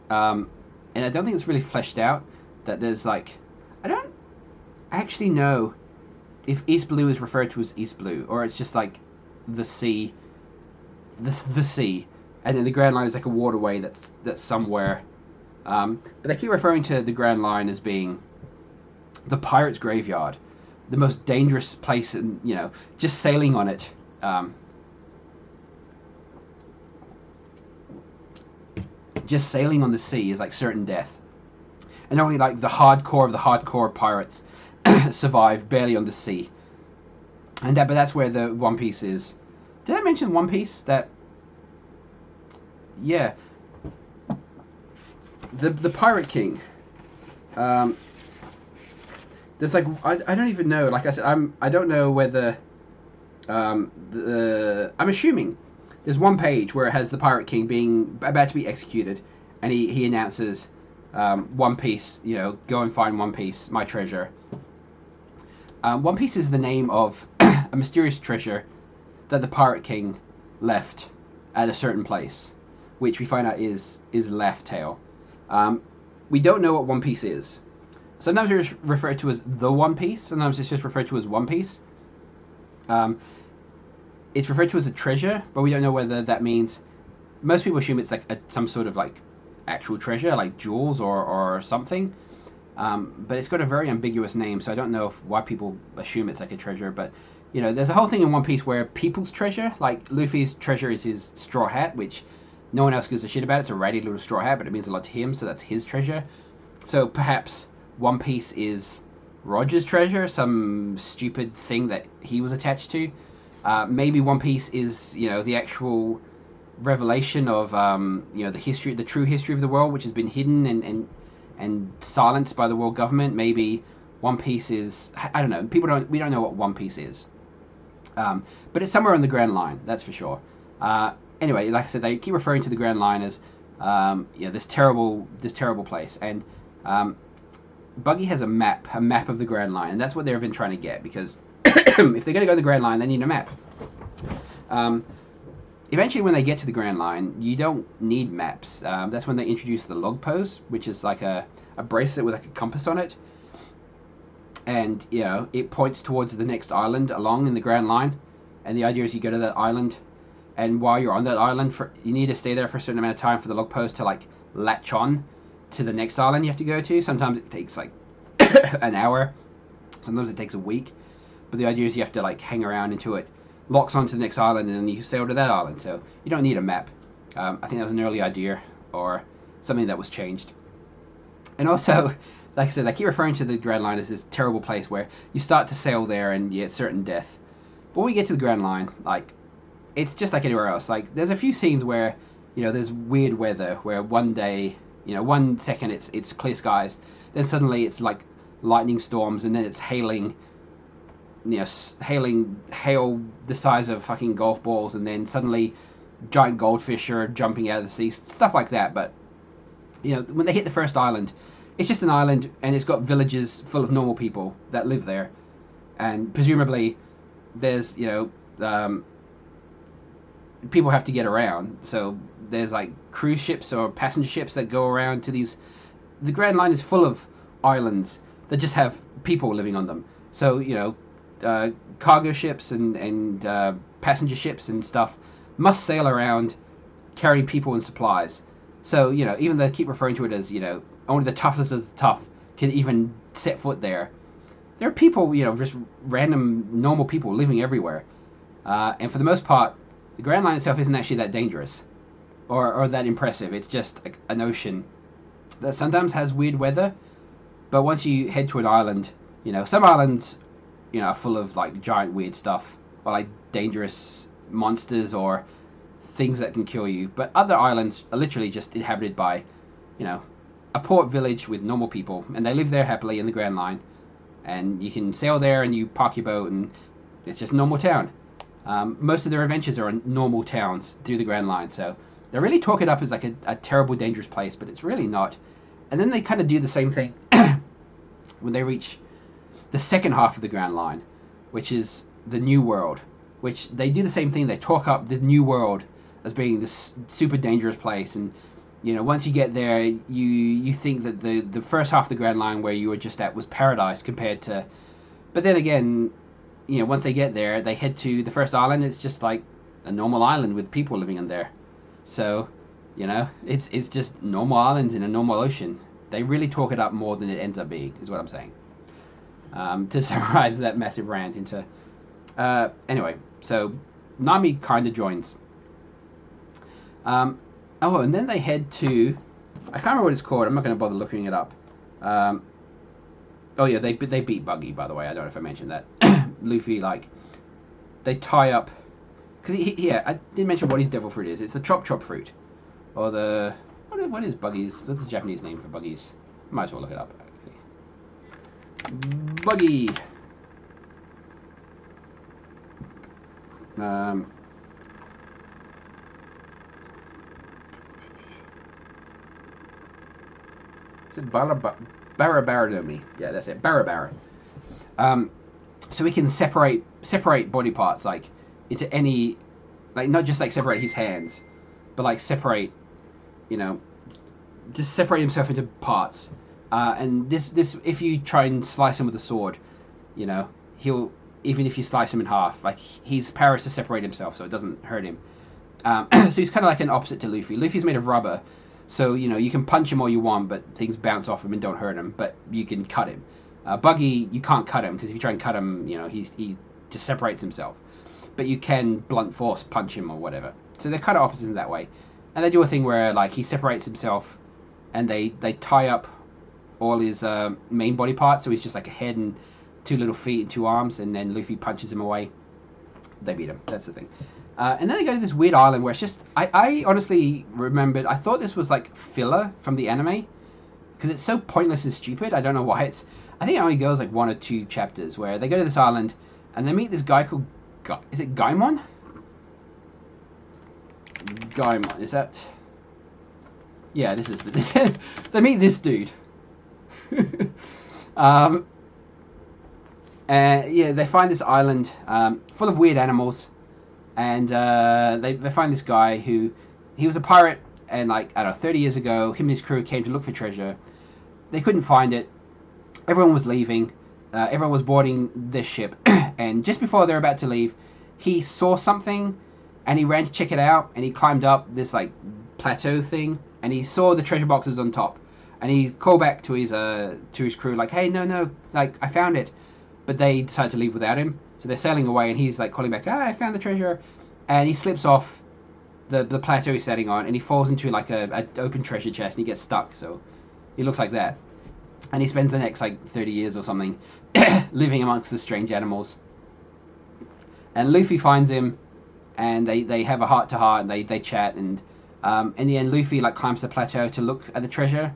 And I don't think it's really fleshed out that there's like... I don't actually know if East Blue is referred to as East Blue, or it's just like the sea, the sea, and then the Grand Line is like a waterway that's somewhere. But they keep referring to the Grand Line as being the pirate's graveyard, the most dangerous place, and just sailing on it. Just sailing on the sea is like certain death, and only like the hardcore of the hardcore pirates survive barely on the sea. And but that's where the One Piece is. Did I mention One Piece? That, yeah, the Pirate King. There's like I don't even know. Like I said, I don't know whether I'm assuming there's one page where it has the Pirate King being about to be executed, and he announces, One Piece, go and find One Piece, my treasure. One Piece is the name of a mysterious treasure that the Pirate King left at a certain place, which we find out is Laugh Tale. We don't know what One Piece is. Sometimes it's referred to as the One Piece, sometimes it's just referred to as One Piece. It's referred to as a treasure, but we don't know whether that means... Most people assume it's like some sort of like actual treasure, like jewels or something. But it's got a very ambiguous name, so I don't know why people assume it's like a treasure. But, there's a whole thing in One Piece where people's treasure, like Luffy's treasure is his straw hat, which no one else gives a shit about. It's a ratty little straw hat, but it means a lot to him, so that's his treasure. So perhaps One Piece is Roger's treasure, some stupid thing that he was attached to. Maybe One Piece is, the actual revelation of, the true history of the world, which has been hidden and silenced by the world government. Maybe One Piece is, I don't know. We don't know what One Piece is. But it's somewhere on the Grand Line, that's for sure. Anyway, like I said, they keep referring to the Grand Line as, this terrible place. And Buggy has a map of the Grand Line, and that's what they've been trying to get, because if they're going to go to the Grand Line, they need a map. Eventually, when they get to the Grand Line, you don't need maps. That's when they introduce the log pose, which is like a bracelet with like a compass on it. And, it points towards the next island along in the Grand Line. And the idea is you go to that island, and while you're on that island, you need to stay there for a certain amount of time for the log pose to, like, latch on to the next island you have to go to. Sometimes it takes, like, an hour. Sometimes it takes a week. But the idea is you have to, like, hang around until it locks onto the next island, and then you sail to that island. So you don't need a map. I think that was an early idea, or something that was changed. And also, like I said, I keep referring to the Grand Line as this terrible place where you start to sail there and you get certain death. But when we get to the Grand Line, like, it's just like anywhere else. Like, there's a few scenes where, there's weird weather, where one day, 1 second it's clear skies, then suddenly it's like lightning storms, and then it's hailing hail the size of fucking golf balls, and then suddenly giant goldfish are jumping out of the sea, stuff like that. But, when they hit the first island, it's just an island, and it's got villages full of normal people that live there, and presumably there's people have to get around, so there's like cruise ships or passenger ships that go around to these. The Grand Line is full of islands that just have people living on them. So cargo ships and passenger ships and stuff must sail around carrying people and supplies. So even though they keep referring to it as only the toughest of the tough can even set foot there. There are people, just random normal people living everywhere, and for the most part, the Grand Line itself isn't actually that dangerous or that impressive. It's just an ocean that sometimes has weird weather, but once you head to an island, some islands, are full of like giant weird stuff or like dangerous monsters or things that can kill you. But other islands are literally just inhabited by, a port village with normal people, and they live there happily in the Grand Line. And you can sail there and you park your boat, and it's just a normal town. Most of their adventures are in normal towns through the Grand Line, so they really talk it up as like a terrible, dangerous place, but it's really not. And then they kind of do the same thing when they reach the second half of the Grand Line, which is the New World, which they do the same thing. They talk up the New World as being this super dangerous place, and once you get there, you think that the first half of the Grand Line where you were just at was paradise compared to. But then again, once they get there, they head to the first island. It's just like a normal island with people living in there. So, it's just normal islands in a normal ocean. They really talk it up more than it ends up being, is what I'm saying. To summarize that massive rant into. Anyway, so Nami kind of joins. Oh, and then they head to. I can't remember what it's called. I'm not going to bother looking it up. Oh yeah, they beat Buggy, by the way. I don't know if I mentioned that. Luffy, they tie up. Because I didn't mention what his devil fruit is. It's the chop fruit, or the what is Buggy's? That's the Japanese name for Buggy's. Might as well look it up. Buggy. Is it Barabaradomi? Yeah, that's it. Barabara. So he can separate body parts into any, not just separate his hands, but separate, just separate himself into parts. And this if you try and slice him with a sword, he'll, even if you slice him in half, his power is to separate himself, so it doesn't hurt him. So he's kind of like an opposite to Luffy. Luffy's made of rubber. So, you can punch him all you want, but things bounce off him and don't hurt him, but you can cut him. Buggy, you can't cut him, because if you try and cut him, he just separates himself. But you can blunt force punch him or whatever. So they're kind of opposites in that way. And they do a thing where, he separates himself, and they tie up all his main body parts, so he's just like a head and 2 little feet and 2 arms, and then Luffy punches him away. They beat him. That's the thing. And then they go to this weird island where it's just... I honestly remembered... I thought this was filler from the anime. Because it's so pointless and stupid. I don't know why it's... I think it only goes 1 or 2 chapters where they go to this island and they meet this guy called... Is it Gaimon? Gaimon. Is that... Yeah, this is... They meet this dude. Yeah, they find this island full of weird animals. And they find this guy who, he was a pirate, and I don't know, 30 years ago, him and his crew came to look for treasure. They couldn't find it. Everyone was leaving. Everyone was boarding this ship. And just before they're about to leave, he saw something, and he ran to check it out, and he climbed up this plateau thing, and he saw the treasure boxes on top. And he called back to his crew, hey, no, I found it. But they decided to leave without him. So they're sailing away, and he's calling back, I found the treasure. And he slips off the plateau he's sitting on, and he falls into a open treasure chest, and he gets stuck. So he looks like that. And he spends the next 30 years or something living amongst the strange animals. And Luffy finds him, and they have a heart-to-heart, and they chat. And in the end, Luffy climbs the plateau to look at the treasure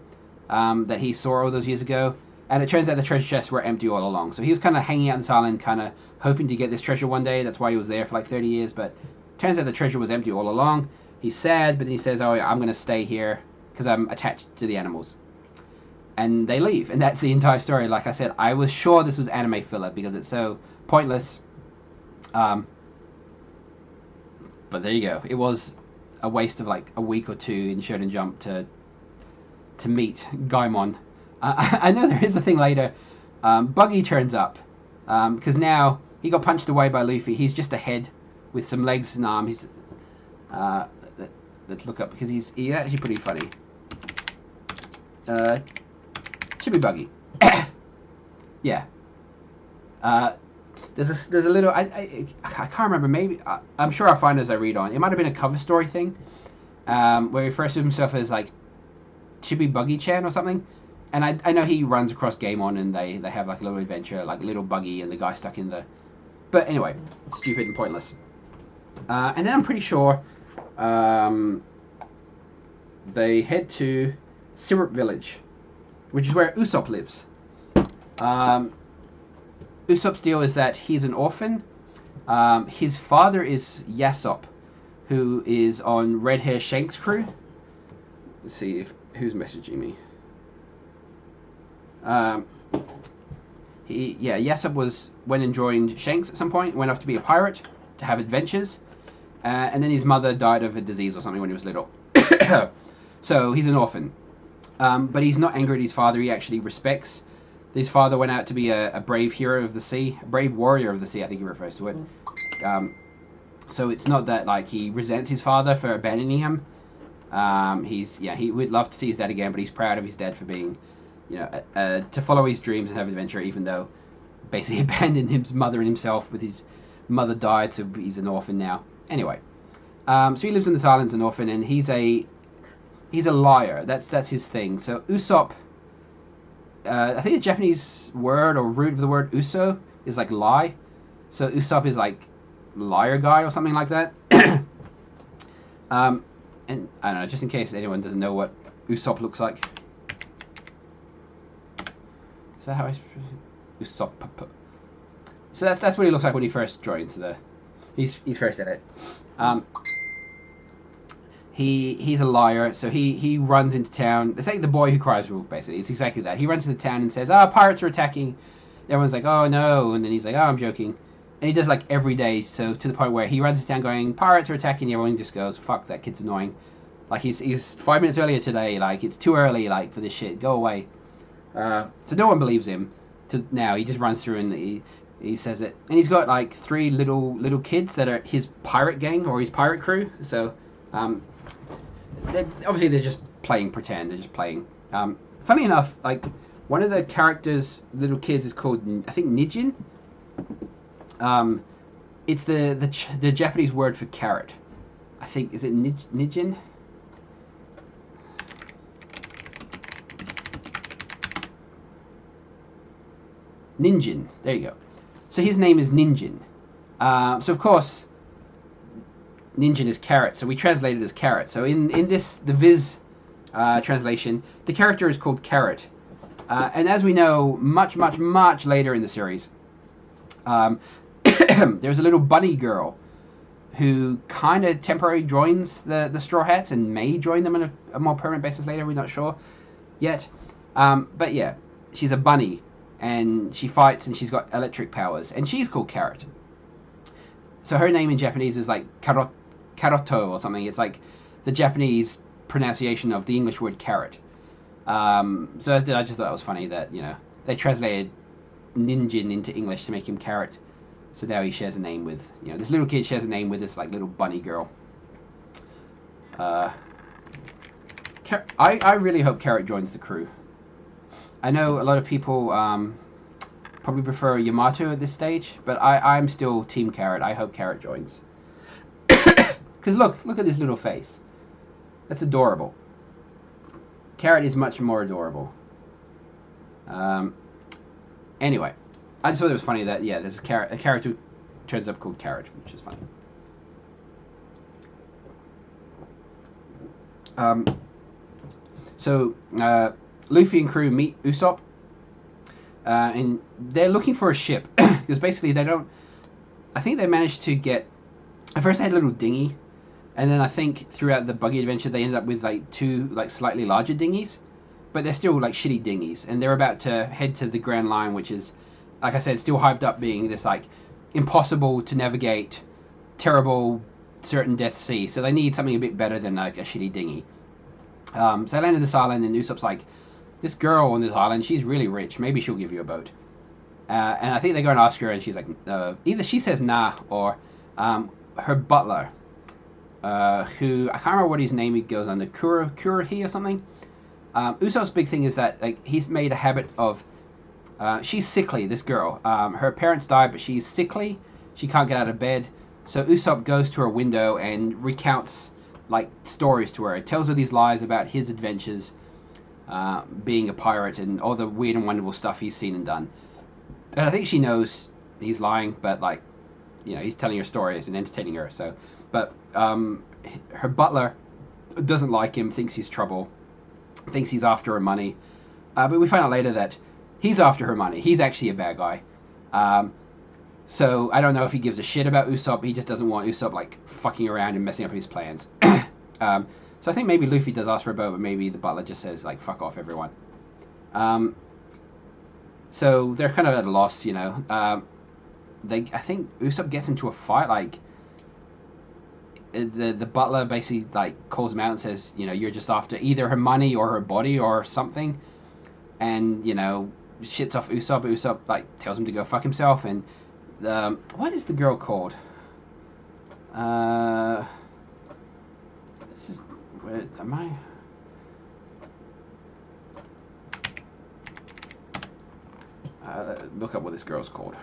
that he saw all those years ago. And it turns out the treasure chests were empty all along. So he was kind of hanging out on this island, kind of hoping to get this treasure one day. That's why he was there for 30 years. But turns out the treasure was empty all along. He's sad, but then he says, oh, I'm going to stay here because I'm attached to the animals. And they leave. And that's the entire story. Like I said, I was sure this was anime filler because it's so pointless. Um, but there you go. It was a waste of like a week or two in Shonen Jump to meet GAMMA.CON. I know there is a thing later. Buggy turns up because now he got punched away by Luffy. He's just a head with some legs and arms. He's let's look up because he's actually pretty funny. Chibi Buggy. Yeah. There's a little I can't remember. Maybe I'm sure I'll find it as I read on. It might have been a cover story thing where he refers to himself as like Chibi Buggy Chan or something. And I know he runs across GAMMA.CON and they have like a little adventure, like a little buggy and the guy stuck in the... But anyway, stupid and pointless. And then I'm pretty sure they head to Syrup Village, which is where Usopp lives. Usopp's deal is that he's an orphan. His father is Yasop, who is on Red Hair Shanks' crew. Let's see who's messaging me. Yasop went and joined Shanks at some point, went off to be a pirate, to have adventures, and then his mother died of a disease or something when he was little. So he's an orphan. But he's not angry at his father, he actually respects. His father went out to be a brave hero of the sea, a brave warrior of the sea, I think he refers to it. So it's not that like he resents his father for abandoning him. He would love to see his dad again, but he's proud of his dad for being, to follow his dreams and have adventure, even though basically abandoned his mother and himself with his mother died, so he's an orphan now. Anyway, so he lives in this island as an orphan, and he's a liar. That's his thing. So Usopp, I think the Japanese word or root of the word uso is like lie. So Usopp is like liar guy or something like that. And I don't know, just in case anyone doesn't know what Usopp looks like. Is that how I... Usopp. So that's what he looks like when he first joins he's first in it. He's a liar, so he runs into town. It's like the boy who cries wolf, basically. It's exactly that. He runs into town and says, pirates are attacking. Everyone's like, oh no, and then he's like, I'm joking. And he does like every day, so to the point where he runs into town going, pirates are attacking, and everyone just goes, fuck, that kid's annoying. Like, he's 5 minutes earlier today, like, it's too early, like, for this shit, go away. So no one believes him. Now, he just runs through and he says it. And he's got like 3 little kids that are his pirate gang, or his pirate crew, so... obviously they're just playing pretend. They're just playing. Funny enough, like one of the characters, little kids, is called I think Nijin. It's the Japanese word for carrot. I think is it Nijin? Ninjin. There you go. So his name is Ninjin. So of course. Ninjin is carrot, so we translate it as carrot. So in the Viz translation, the character is called Carrot. And as we know, much later in the series, there's a little bunny girl who kind of temporarily joins the Straw Hats and may join them on a more permanent basis later. We're not sure yet. But yeah, she's a bunny, and she fights, and she's got electric powers, and she's called Carrot. So her name in Japanese is like Karoto or something. It's like the Japanese pronunciation of the English word carrot. So I just thought it was funny that, they translated Ninjin into English to make him Carrot. So now he shares a name with, this little kid shares a name with this like little bunny girl. I really hope Carrot joins the crew. I know a lot of people probably prefer Yamato at this stage, but I'm still Team Carrot. I hope Carrot joins. Because look at this little face. That's adorable. Carrot is much more adorable. Anyway, I just thought it was funny that, there's a character who turns up called Carrot, which is funny. So Luffy and crew meet Usopp, and they're looking for a ship, because basically I think they managed to get, at first they had a little dinghy, and then I think throughout the buggy adventure they ended up with like 2 like slightly larger dinghies, but they're still like shitty dinghies, and they're about to head to the Grand Line, which is, like I said, still hyped up being this like impossible to navigate, terrible, certain death sea. So they need something a bit better than like a shitty dinghy. So they land on this island, and Usopp's like, this girl on this island, she's really rich. Maybe she'll give you a boat. And I think they go and ask her, and she's like, either she says nah, or her butler, who I can't remember what his name he goes under, Kurohi or something. Usopp's big thing is that like he's made a habit of, she's sickly, this girl. Her parents died, but she's sickly. She can't get out of bed. So Usopp goes to her window and recounts like stories to her. It tells her these lies about his adventures, being a pirate and all the weird and wonderful stuff he's seen and done. And I think she knows he's lying, but like, you know, he's telling her stories and entertaining her. So, but her butler doesn't like him, thinks he's trouble, thinks he's after her money. But we find out later that he's after her money. He's actually a bad guy. So I don't know if he gives a shit about Usopp. He just doesn't want Usopp like fucking around and messing up his plans. So I think maybe Luffy does ask for a boat, but maybe the butler just says like, fuck off everyone. So they're kind of at a loss, you know. I think Usopp gets into a fight, like the butler basically like calls him out and says, you know, you're just after either her money or her body or something, and you know, shits off Usopp. Usopp like tells him to go fuck himself. And what is the girl called? This is, where am I? Look up what this girl's called.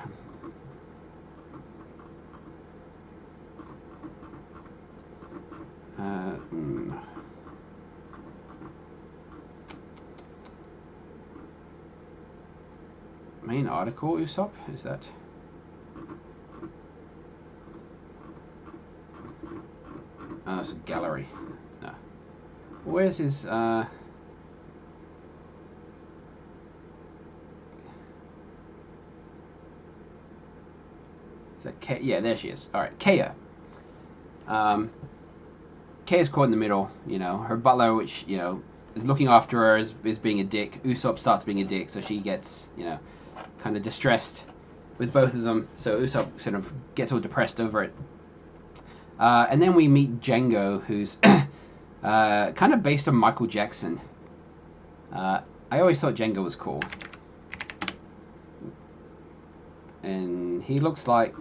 Main article, Usopp? Is that? Oh, it's a gallery. No. Where's his, Is that K? Yeah, there she is. Alright, Kaya. Kaya's caught in the middle, you know. Her butler, which, you know, is looking after her, is being a dick. Usopp starts being a dick, so she gets, you know, kind of distressed with both of them. So Usopp sort of gets all depressed over it. And then we meet Django, who's kind of based on Michael Jackson. I always thought Django was cool. And he looks like...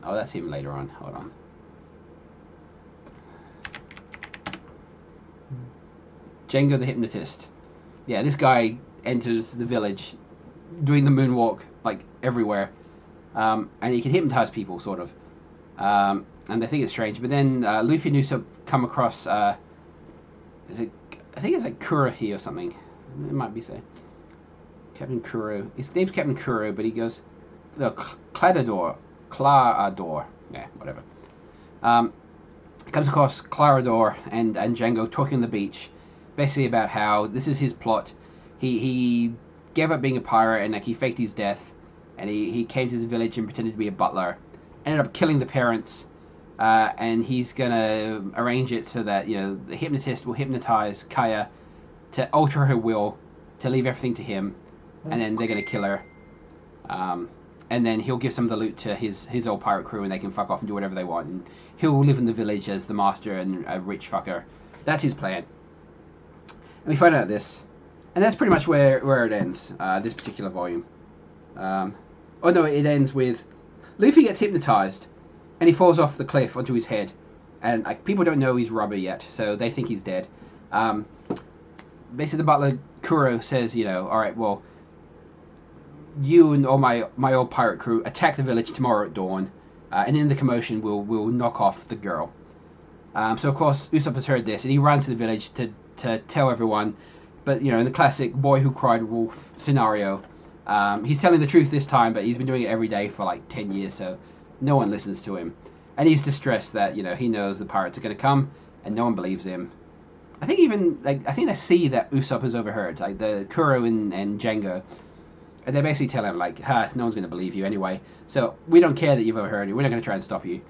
Oh, that's him later on. Hold on. Django the hypnotist. Yeah, this guy enters the village doing the moonwalk, like, everywhere. And he can hypnotize people, sort of. And they think it's strange. But then Luffy and Usopp come across... I think it's like Kurohi or something. It might be so. Captain Kuro. His name's Captain Kuro, but he goes... No, Clarador. Yeah, whatever. Comes across Clarador and Django talking on the beach, basically about how this is his plot. He gave up being a pirate and like he faked his death, and he came to his village and pretended to be a butler. Ended up killing the parents, and he's gonna arrange it so that, you know, the hypnotist will hypnotize Kaya to alter her will, to leave everything to him, and then they're gonna kill her. And then he'll give some of the loot to his old pirate crew, and they can fuck off and do whatever they want. And he'll live in the village as the master and a rich fucker. That's his plan. And we find out this. And that's pretty much where it ends, this particular volume. Oh no, it ends with Luffy gets hypnotized, and he falls off the cliff onto his head. And like, people don't know he's rubber yet, so they think he's dead. Basically, the butler, Kuro, says, you know, alright, well, you and all my old pirate crew attack the village tomorrow at dawn, and in the commotion we'll knock off the girl. So of course Usopp has heard this, and he runs to the village to tell everyone. But you know, in the classic boy who cried wolf scenario, he's telling the truth this time, but he's been doing it every day for like 10 years, so no one listens to him. And he's distressed that, you know, he knows the pirates are going to come, and no one believes him. I think even like they see that Usopp has overheard, like the Kuro and Django. And they basically tell him, like, no one's going to believe you anyway. So we don't care that you've overheard it. We're not going to try and stop you.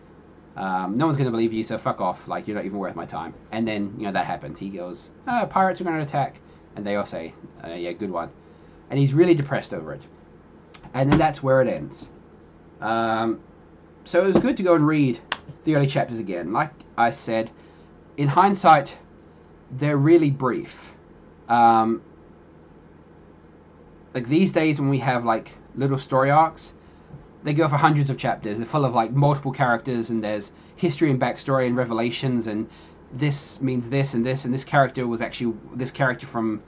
No one's going to believe you, so fuck off. Like, you're not even worth my time. And then, you know, that happens. He goes, pirates are going to attack. And they all say, yeah, good one. And he's really depressed over it. And then that's where it ends. So it was good to go and read the early chapters again. Like I said, in hindsight, they're really brief. Like these days when we have like little story arcs, they go for hundreds of chapters. They're full of like multiple characters, and there's history and backstory and revelations, and this means this, and this character was actually this character from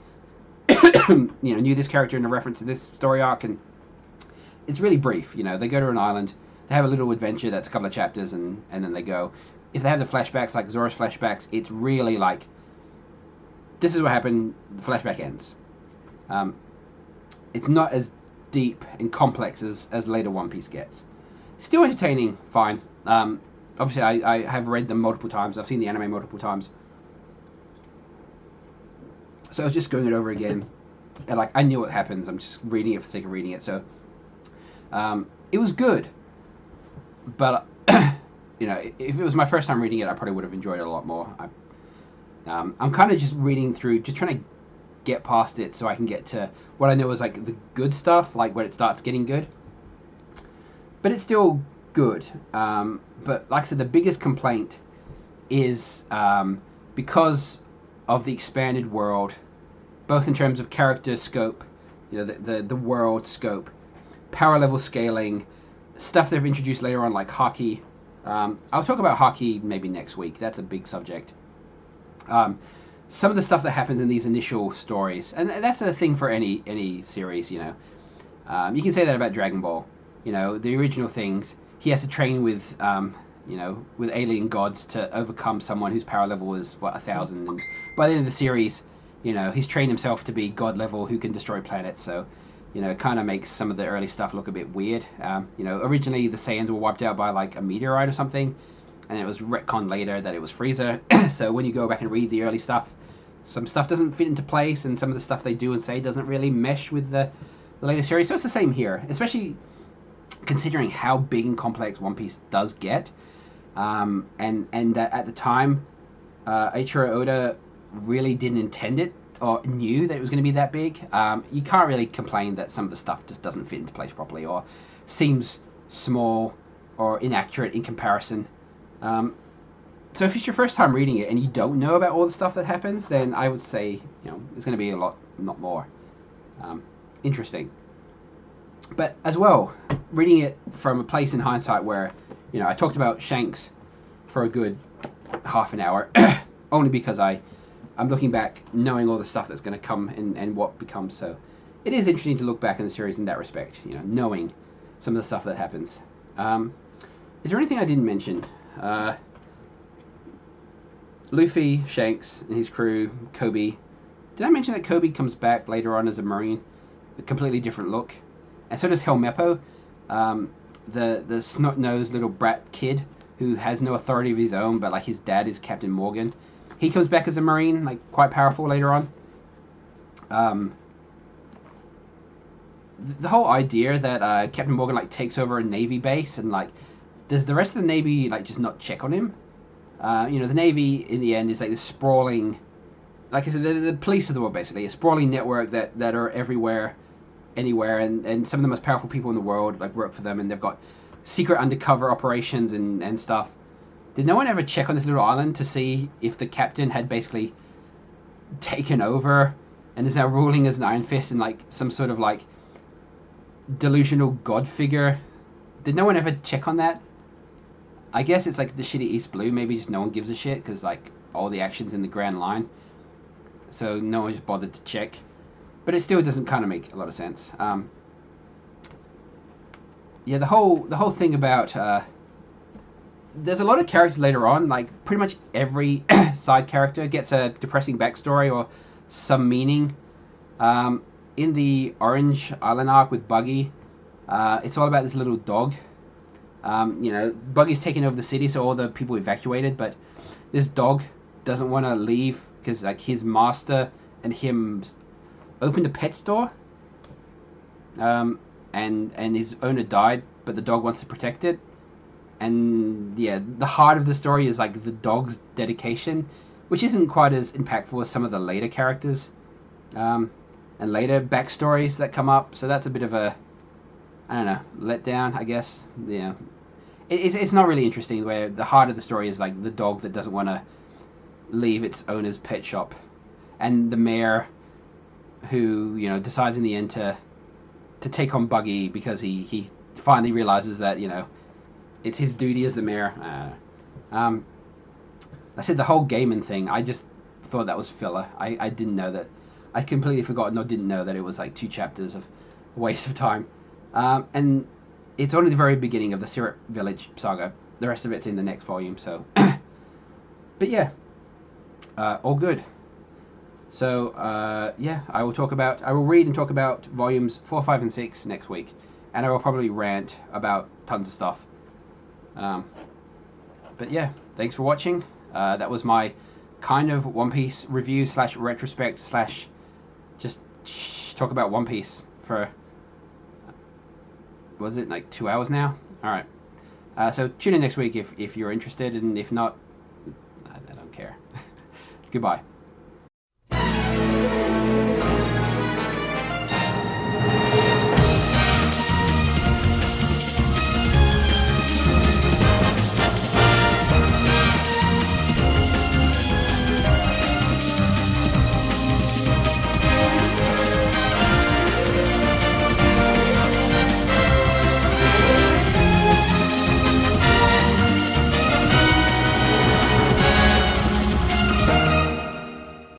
knew this character in a reference to this story arc, and it's really brief. They go to an island, they have a little adventure that's a couple of chapters, and then they go. If they have the flashbacks, like Zora's flashbacks, it's really like, this is what happened, the flashback ends. It's not as deep and complex as later One Piece gets. Still entertaining, fine. Obviously, I have read them multiple times. I've seen the anime multiple times. So I was just going it over again. And like, I knew what happens. I'm just reading it for the sake of reading it. So it was good. But, if it was my first time reading it, I probably would have enjoyed it a lot more. I'm kind of just reading through, just trying to get past it so I can get to what I know is like the good stuff, like when it starts getting good. But it's still good. But like I said, the biggest complaint is because of the expanded world, both in terms of character scope, the world scope, power level scaling, stuff they've introduced later on like Haki. I'll talk about Haki maybe next week. That's a big subject. Some of the stuff that happens in these initial stories, and that's a thing for any series, you can say that about Dragon Ball. The original things, he has to train with with alien gods to overcome someone whose power level is 1,000, and by the end of the series, he's trained himself to be god level who can destroy planets. So it kind of makes some of the early stuff look a bit weird. Originally the Saiyans were wiped out by like a meteorite or something, and it was retconned later that it was Frieza. So when you go back and read the early stuff, some stuff doesn't fit into place, and some of the stuff they do and say doesn't really mesh with the later series. So it's the same here, especially considering how big and complex One Piece does get, and that at the time, Eiichiro Oda really didn't intend it or knew that it was going to be that big. You can't really complain that some of the stuff just doesn't fit into place properly or seems small or inaccurate in comparison. So if it's your first time reading it and you don't know about all the stuff that happens, then I would say, it's going to be a lot more interesting. But as well, reading it from a place in hindsight where, I talked about Shanks for a good half an hour, only because I'm looking back knowing all the stuff that's going to come and what becomes. So it is interesting to look back in the series in that respect, knowing some of the stuff that happens. Is there anything I didn't mention? Luffy, Shanks, and his crew, Kobe. Did I mention that Kobe comes back later on as a Marine? A completely different look. And so does Helmeppo, the snot-nosed little brat kid who has no authority of his own, but like his dad is Captain Morgan. He comes back as a Marine, like quite powerful later on. The whole idea that Captain Morgan like takes over a Navy base and like does the rest of the Navy like just not check on him? The Navy in the end is like this sprawling, like I said, the police of the world basically, a sprawling network that are everywhere, anywhere, and some of the most powerful people in the world like work for them, and they've got secret undercover operations and stuff. Did no one ever check on this little island to see if the captain had basically taken over and is now ruling as an Iron Fist and like some sort of like delusional god figure? Did no one ever check on that? I guess it's like the shitty East Blue. Maybe just no one gives a shit because like all the action's in the Grand Line, so no one just bothered to check. But it still doesn't kind of make a lot of sense. Yeah, the whole thing about there's a lot of characters later on. Like pretty much every side character gets a depressing backstory or some meaning. In the Orange Island arc with Buggy, it's all about this little dog. Buggy's taking over the city, so all the people evacuated, but this dog doesn't want to leave because like his master and him opened a pet store, and his owner died, but the dog wants to protect it. And yeah, the heart of the story is like the dog's dedication, which isn't quite as impactful as some of the later characters and later backstories that come up. So that's a bit of a, I don't know, letdown, I guess. Yeah, it's not really interesting. Where the heart of the story is like the dog that doesn't want to leave its owner's pet shop, and the mayor who decides in the end to take on Buggy because he finally realizes that it's his duty as the mayor. I said the whole gaming thing. I just thought that was filler. I didn't know that. I completely forgotten or didn't know that it was like 2 chapters of a waste of time. And it's only the very beginning of the Syrup Village saga. The rest of it's in the next volume. So, but yeah, all good. So yeah, I will read and talk about volumes 4, 5, and 6 next week, and I will probably rant about tons of stuff. But yeah, thanks for watching. That was my kind of One Piece review / retrospect / just talk about One Piece for, was it like 2 hours now? All right. So tune in next week if you're interested, and if not, I don't care. Goodbye.